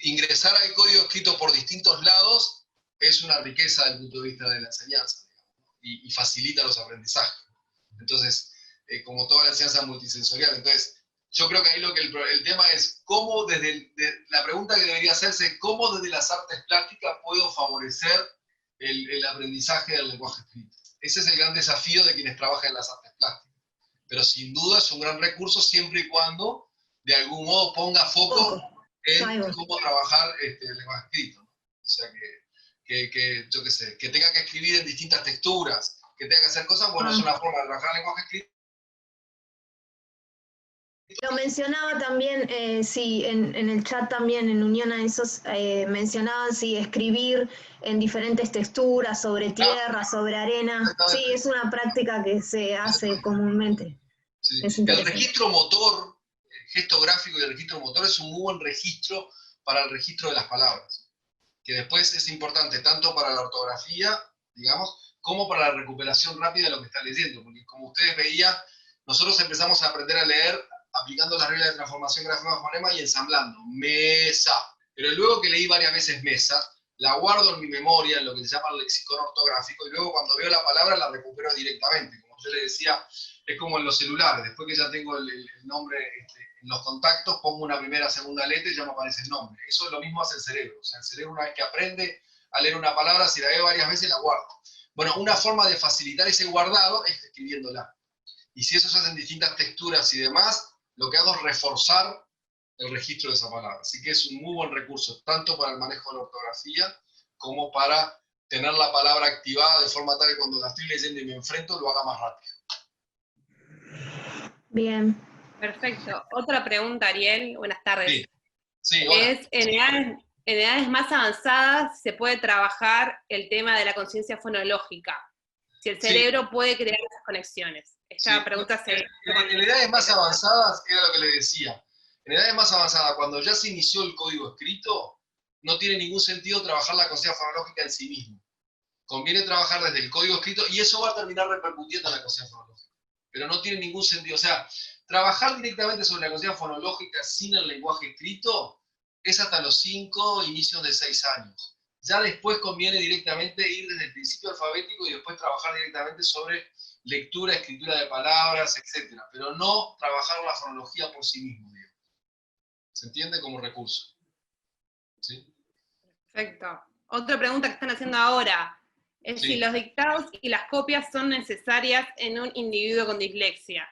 ingresar al código escrito por distintos lados es una riqueza desde el punto de vista de la enseñanza. Y facilita los aprendizajes. Entonces, como toda la enseñanza multisensorial. Entonces, yo creo que ahí el tema es cómo la pregunta que debería hacerse es cómo desde las artes plásticas puedo favorecer el aprendizaje del lenguaje escrito. Ese es el gran desafío de quienes trabajan en las artes plásticas. Pero sin duda es un gran recurso siempre y cuando de algún modo ponga foco en cómo trabajar el lenguaje escrito, ¿no? O sea yo qué sé, que tenga que escribir en distintas texturas, que tenga que hacer cosas, bueno, es una forma de trabajar el lenguaje escrito. Lo mencionaba también, sí, en el chat también, en unión a esos, mencionaban sí, escribir en diferentes texturas, sobre tierra, sobre arena. Sí, es una práctica que se hace comúnmente. Sí. Es El interesante. registro motor, el gesto gráfico y el registro motor es un muy buen registro para el registro de las palabras, que después es importante tanto para la ortografía, digamos, como para la recuperación rápida de lo que está leyendo, porque como ustedes veían, nosotros empezamos a aprender a leer aplicando las reglas de transformación grafema-fonema y ensamblando, mesa. Pero luego que leí varias veces mesa, la guardo en mi memoria, en lo que se llama el lexicón ortográfico, y luego cuando veo la palabra la recupero directamente. Como yo le decía, es como en los celulares, después que ya tengo el nombre en los contactos, pongo una primera, segunda letra y ya me aparece el nombre. Eso es lo mismo hace el cerebro. O sea, el cerebro una vez que aprende a leer una palabra, si la ve varias veces, la guarda. Bueno, una forma de facilitar ese guardado es escribiéndola. Y si eso se hace en distintas texturas y demás, lo que hago es reforzar el registro de esa palabra. Así que es un muy buen recurso, tanto para el manejo de la ortografía, como para tener la palabra activada de forma tal que cuando la estoy leyendo y me enfrento, lo haga más rápido. Bien. Perfecto. Otra pregunta, Ariel. Buenas tardes. Sí, sí, hola. Es, en edades más avanzadas se puede trabajar el tema de la conciencia fonológica. Si el cerebro puede crear esas conexiones. Esta pregunta se... En edades más avanzadas, era lo que le decía. En edades más avanzadas, cuando ya se inició el código escrito, no tiene ningún sentido trabajar la conciencia fonológica en sí mismo. Conviene trabajar desde el código escrito y eso va a terminar repercutiendo en la conciencia fonológica. Pero no tiene ningún sentido. O sea, trabajar directamente sobre la conciencia fonológica sin el lenguaje escrito es hasta los 5, inicios de 6 años. Ya después conviene directamente ir desde el principio alfabético y después trabajar directamente sobre lectura, escritura de palabras, etc. Pero no trabajar la fonología por sí mismo, digamos. ¿Se entiende? Como recurso. ¿Sí? Perfecto. Otra pregunta que están haciendo ahora es si los dictados y las copias son necesarias en un individuo con dislexia.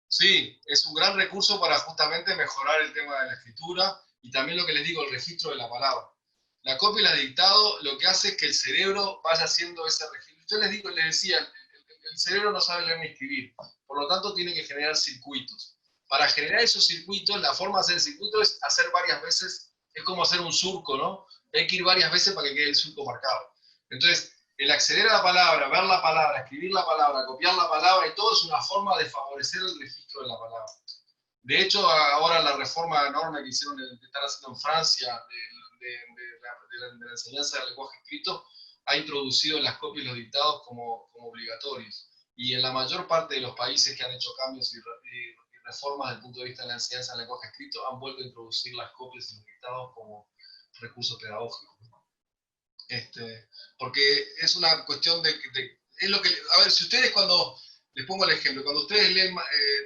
Sí, es un gran recurso para justamente mejorar el tema de la escritura y también lo que les digo, el registro de la palabra. La copia y el dictado lo que hace es que el cerebro vaya haciendo ese registro. Yo les decía, el cerebro no sabe leer ni escribir, por lo tanto tiene que generar circuitos. Para generar esos circuitos, la forma de hacer el circuito es hacer varias veces, es como hacer un surco, ¿no? Hay que ir varias veces para que quede el surco marcado. Entonces, el acceder a la palabra, ver la palabra, escribir la palabra, copiar la palabra y todo es una forma de favorecer el registro de la palabra. De hecho, ahora la reforma enorme que hicieron, que están haciendo en Francia, de la enseñanza del lenguaje escrito, ha introducido las copias y los dictados como obligatorios. Y en la mayor parte de los países que han hecho cambios y reformas desde el punto de vista de la enseñanza del lenguaje escrito, han vuelto a introducir las copias y los dictados como recurso pedagógico. Porque es una cuestión es lo que, a ver, si ustedes cuando, les pongo el ejemplo, cuando ustedes leen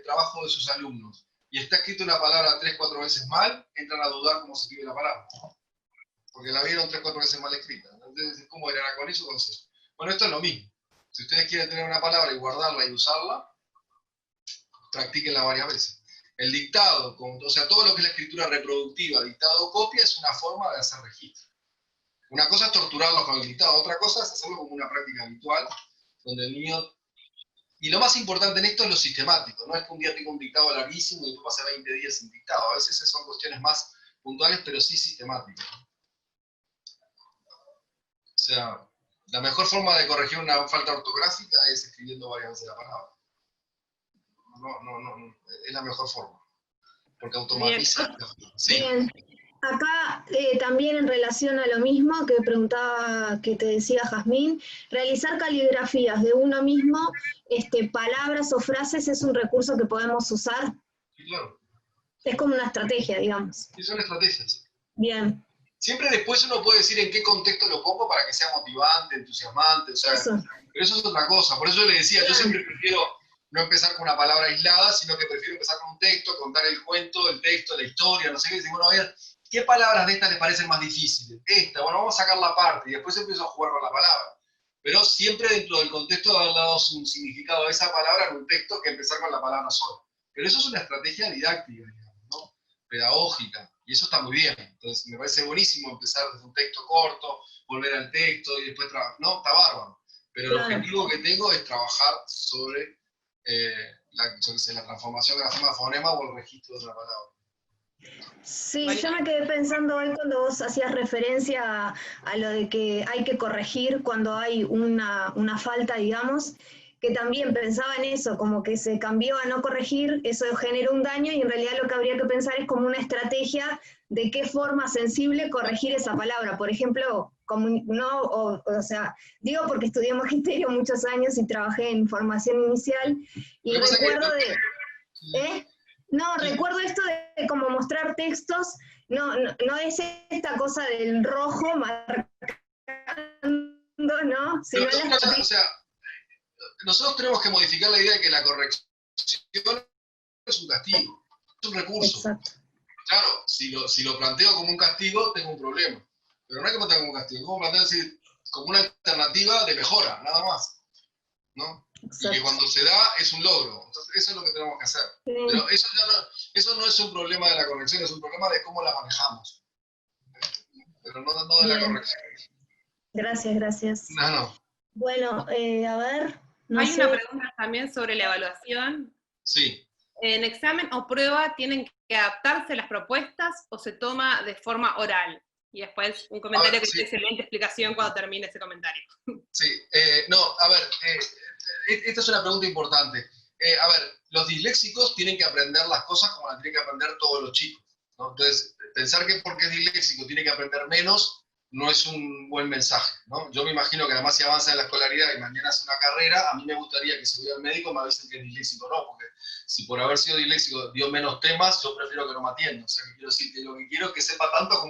trabajo de sus alumnos y está escrita una palabra 3 o 4 veces mal, entran a dudar cómo se escribe la palabra. Porque la vieron 3 o 4 veces mal escrita. Entonces, ¿cómo era con eso o con eso? Bueno, esto es lo mismo. Si ustedes quieren tener una palabra y guardarla y usarla, practíquenla varias veces. El dictado, o sea, todo lo que es la escritura reproductiva, dictado o copia, es una forma de hacer registro. Una cosa es torturarlos con el dictado, otra cosa es hacerlo como una práctica habitual, donde el niño... Y lo más importante en esto es lo sistemático, no es que un día tenga un dictado larguísimo y después pase 20 días sin dictado. A veces son cuestiones más puntuales, pero sí sistemáticas. O sea, la mejor forma de corregir una falta ortográfica es escribiendo varias veces la palabra. No, es la mejor forma. Porque automatiza. Sí. Bien. Acá también en relación a lo mismo que preguntaba, que te decía Jazmín, realizar caligrafías de uno mismo, palabras o frases es un recurso que podemos usar. Sí, claro. Es como una estrategia, digamos. Sí, son estrategias. Bien. Siempre después uno puede decir en qué contexto lo pongo para que sea motivante, entusiasmante, o sea, pero eso es otra cosa. Por eso yo le decía, yo siempre prefiero no empezar con una palabra aislada, sino que prefiero empezar con un texto, contar el cuento, el texto, la historia, no sé qué, decir, bueno, a ver, ¿qué palabras de estas les parecen más difíciles? Esta, bueno, vamos a sacar la parte y después empiezo a jugar con la palabra. Pero siempre dentro del contexto de haber dado un significado a esa palabra en un texto que empezar con la palabra sola. Pero eso es una estrategia didáctica, digamos, ¿no? pedagógica, y eso está muy bien. Entonces me parece buenísimo empezar desde un texto corto, volver al texto y después trabajar. No, está bárbaro. Pero el objetivo que tengo es trabajar sobre la transformación grafema-fonema o el registro de una palabra. Sí, yo me quedé pensando hoy cuando vos hacías referencia a lo de que hay que corregir cuando hay una falta, digamos, que también pensaba en eso, como que se cambió a no corregir, eso generó un daño y en realidad lo que habría que pensar es como una estrategia de qué forma sensible corregir esa palabra. Por ejemplo, o sea, digo porque estudié magisterio muchos años y trabajé en formación inicial y recuerdo recuerdo esto de como mostrar textos, no es esta cosa del rojo marcando, ¿no? Sino o sea, nosotros tenemos que modificar la idea de que la corrección es un castigo, es un recurso. Exacto. Claro, si lo planteo como un castigo, tengo un problema. Pero no hay que plantear como un castigo, como planteo como una alternativa de mejora, nada más. ¿No? Y que cuando se da es un logro. Entonces, eso es lo que tenemos que hacer. Sí. Pero eso no es un problema de la corrección, es un problema de cómo la manejamos. Pero no de la corrección. Gracias. No. Bueno, a ver. Hay una pregunta también sobre la evaluación. Sí. ¿En examen o prueba tienen que adaptarse las propuestas o se toma de forma oral? Y después un comentario que tiene excelente explicación cuando termine ese comentario. Sí, esta es una pregunta importante. Los disléxicos tienen que aprender las cosas como las tienen que aprender todos los chicos, ¿no? Entonces, pensar que porque es disléxico tiene que aprender menos no es un buen mensaje, ¿no? Yo me imagino que además si avanza en la escolaridad y mañana hace una carrera, a mí me gustaría que si voy al médico me avisen que es disléxico, no, porque si por haber sido disléxico dio menos temas, yo prefiero que no me atienda. O sea, que quiero decir que lo que quiero es que sepa tanto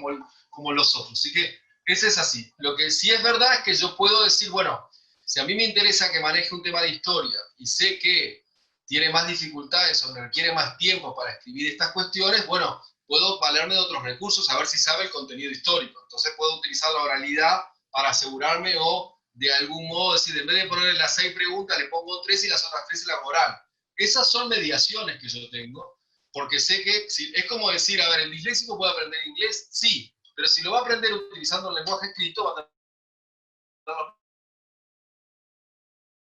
como los otros. Así que ese es así. Lo que sí es verdad es que yo puedo decir, bueno, si a mí me interesa que maneje un tema de historia y sé que tiene más dificultades o requiere más tiempo para escribir estas cuestiones, bueno, puedo valerme de otros recursos a ver si sabe el contenido histórico. Entonces puedo utilizar la oralidad para asegurarme o de algún modo decir, en vez de ponerle las 6 preguntas, le pongo 3 y las otras 3 la oral. Esas son mediaciones que yo tengo, porque sé que es como decir, el disléxico puede aprender inglés, sí, pero si lo va a aprender utilizando el lenguaje escrito, va a tener los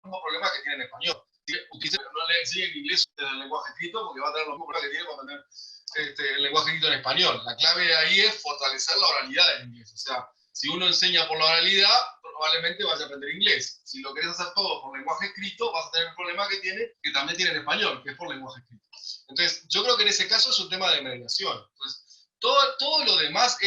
mismos problemas que tiene en español. No le enseñen inglés desde el lenguaje escrito porque va a tener los mismos problemas que tiene cuando tener el lenguaje escrito en español. La clave de ahí es fortalecer la oralidad del inglés. O sea, si uno enseña por la oralidad, probablemente vaya a aprender inglés. Si lo querés hacer todo por lenguaje escrito, vas a tener el problema que también tiene en español, que es por lenguaje escrito. Entonces, yo creo que en ese caso es un tema de mediación. Entonces, todo lo demás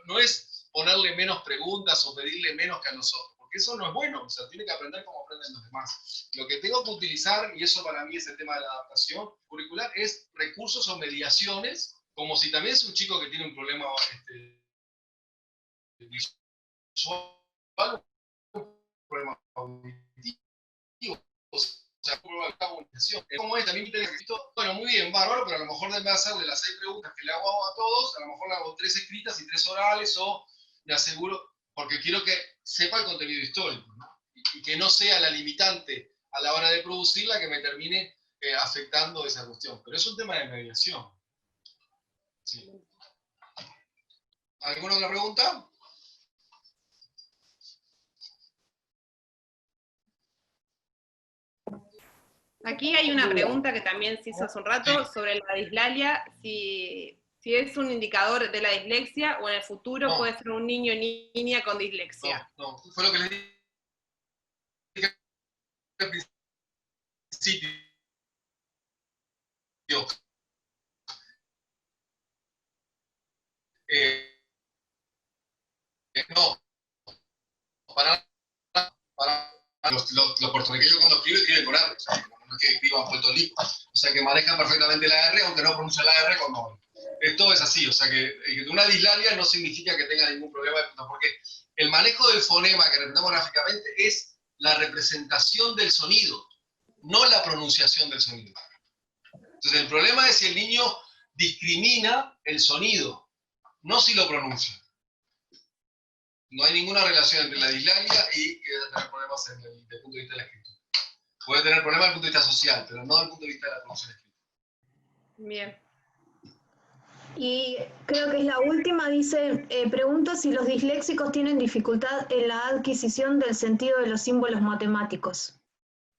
no es ponerle menos preguntas o pedirle menos que a nosotros, porque eso no es bueno. O sea, tiene que aprender como aprenden los demás. Lo que tengo que utilizar, y eso para mí es el tema de la adaptación curricular, es recursos o mediaciones, como si también es un chico que tiene un problema visual, un problema auditivo, o sea, un problema de comunicación. Como es, también me interesa, bueno, muy bien, bárbaro, pero a lo mejor en vez de hacerle las 6 preguntas que le hago a todos, a lo mejor le hago 3 escritas y 3 orales, o le aseguro, porque quiero que sepa el contenido histórico, ¿no? Y que no sea la limitante a la hora de producirla que me termine afectando esa cuestión. Pero es un tema de mediación. Sí. ¿Alguna otra pregunta? Aquí hay una pregunta que también se hizo hace un rato sobre la dislalia, si es un indicador de la dislexia o en el futuro puede ser un niño o niña con dislexia. No, fue lo que les dije al principio. No, para los puertorriqueños cuando escriben con R, o sea, no es que escriban Puerto Rico, o sea que manejan perfectamente la R, aunque no pronuncian la R con O. Esto es así, o sea que una dislalia no significa que tenga ningún problema, porque el manejo del fonema que representamos gráficamente es la representación del sonido, no la pronunciación del sonido. Entonces el problema es si el niño discrimina el sonido, no si lo pronuncia. No hay ninguna relación entre la dislalia y tener problemas desde el punto de vista de la escritura. Puede tener problemas desde el punto de vista social, pero no desde el punto de vista de la pronunciación escrita. Bien. Y creo que es la última, dice, pregunto si los disléxicos tienen dificultad en la adquisición del sentido de los símbolos matemáticos.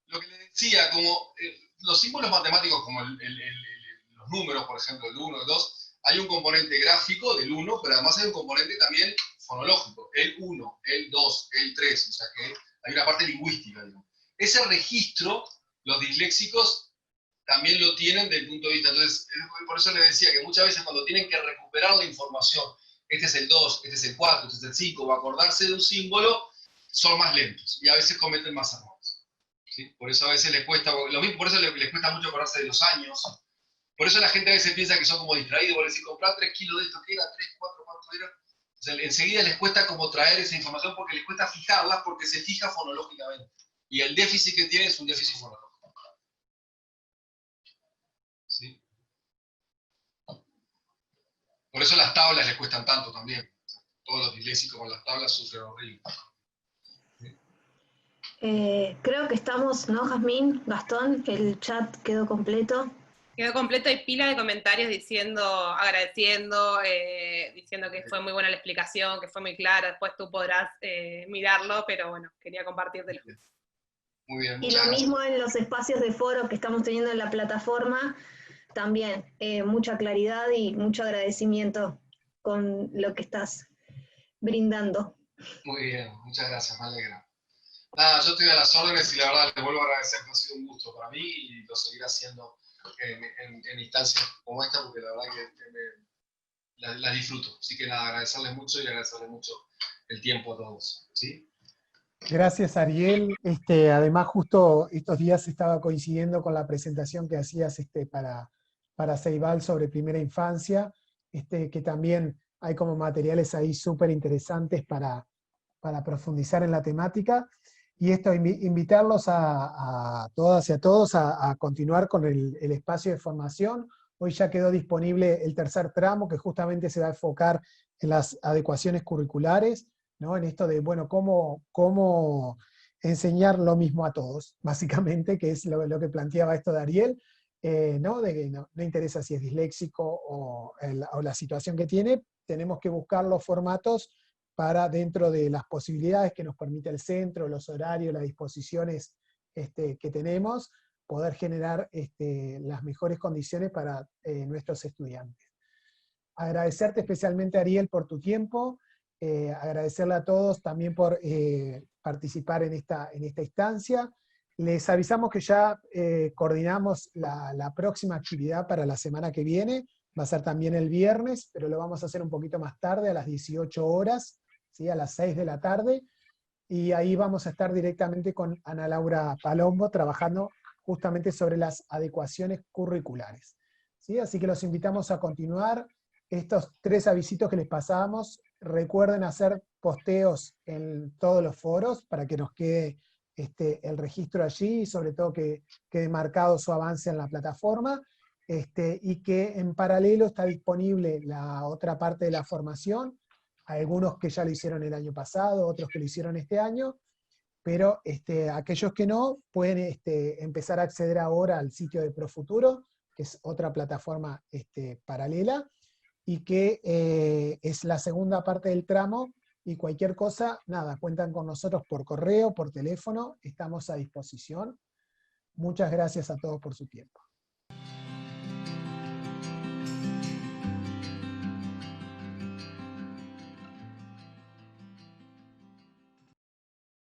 Lo que les decía, como los símbolos matemáticos, como los números, por ejemplo, el 1, el 2, hay un componente gráfico del 1, pero además hay un componente también fonológico, el 1, el 2, el 3, o sea que hay una parte lingüística, digamos. Ese registro, los disléxicos también lo tienen desde el punto de vista. Entonces, por eso les decía que muchas veces cuando tienen que recuperar la información, este es el 2, este es el 4, este es el 5, o acordarse de un símbolo, son más lentos y a veces cometen más errores. ¿Sí? Por eso a veces les cuesta, lo mismo, por eso les cuesta mucho acordarse de los años. Por eso la gente a veces piensa que son como distraídos, por decir, comprar 3 kilos de esto, ¿qué era? 3, 4, ¿cuánto era? O sea, enseguida les cuesta como traer esa información porque les cuesta fijarla porque se fija fonológicamente. Y el déficit que tiene es un déficit fonológico. ¿Sí? Por eso las tablas les cuestan tanto también. Todos los disléxicos con las tablas sufren horrible. ¿Sí? Creo que estamos, ¿no, Jazmín? Gastón, el chat quedó completo. Quedó completo, hay pila de comentarios diciendo, agradeciendo, diciendo que fue muy buena la explicación, que fue muy clara, después tú podrás mirarlo, pero bueno, quería compartírtelo. Muy bien, y lo gracias. mismo en los espacios de foro que estamos teniendo en la plataforma, también mucha claridad y mucho agradecimiento con lo que estás brindando. Muy bien, muchas gracias, me alegra. Nada, yo estoy a las órdenes y la verdad les vuelvo a agradecer, que ha sido un gusto para mí y lo seguiré haciendo en instancias como esta porque la verdad que las disfruto. Así que nada, agradecerles mucho y agradecerles mucho el tiempo a todos. ¿Sí? Gracias, Ariel. Además, justo estos días estaba coincidiendo con la presentación que hacías para Ceibal sobre primera infancia, que también hay como materiales ahí súper interesantes para profundizar en la temática. Y invitarlos a todas y a todos a continuar con el espacio de formación. Hoy ya quedó disponible el tercer tramo, que justamente se va a enfocar en las adecuaciones curriculares, ¿no? En esto de, bueno, cómo enseñar lo mismo a todos, básicamente, que es lo que planteaba esto de Ariel, ¿no? De que no interesa si es disléxico o la situación que tiene, tenemos que buscar los formatos para, dentro de las posibilidades que nos permite el centro, los horarios, las disposiciones que tenemos, poder generar las mejores condiciones para nuestros estudiantes. Agradecerte especialmente, Ariel, por tu tiempo, agradecerle a todos también por participar en esta instancia. Les avisamos que ya coordinamos la próxima actividad para la semana que viene, va a ser también el viernes, pero lo vamos a hacer un poquito más tarde, a las 18 horas, ¿sí? A las 6 de la tarde, y ahí vamos a estar directamente con Ana Laura Palombo, trabajando justamente sobre las adecuaciones curriculares. ¿Sí? Así que los invitamos a continuar. Estos 3 avisitos que les pasábamos, recuerden hacer posteos en todos los foros para que nos quede el registro allí, y sobre todo que quede marcado su avance en la plataforma, y que en paralelo está disponible la otra parte de la formación, algunos que ya lo hicieron el año pasado, otros que lo hicieron este año, pero aquellos que no, pueden empezar a acceder ahora al sitio de Profuturo, que es otra plataforma paralela, y que es la segunda parte del tramo, y cualquier cosa, nada, cuentan con nosotros por correo, por teléfono, estamos a disposición. Muchas gracias a todos por su tiempo.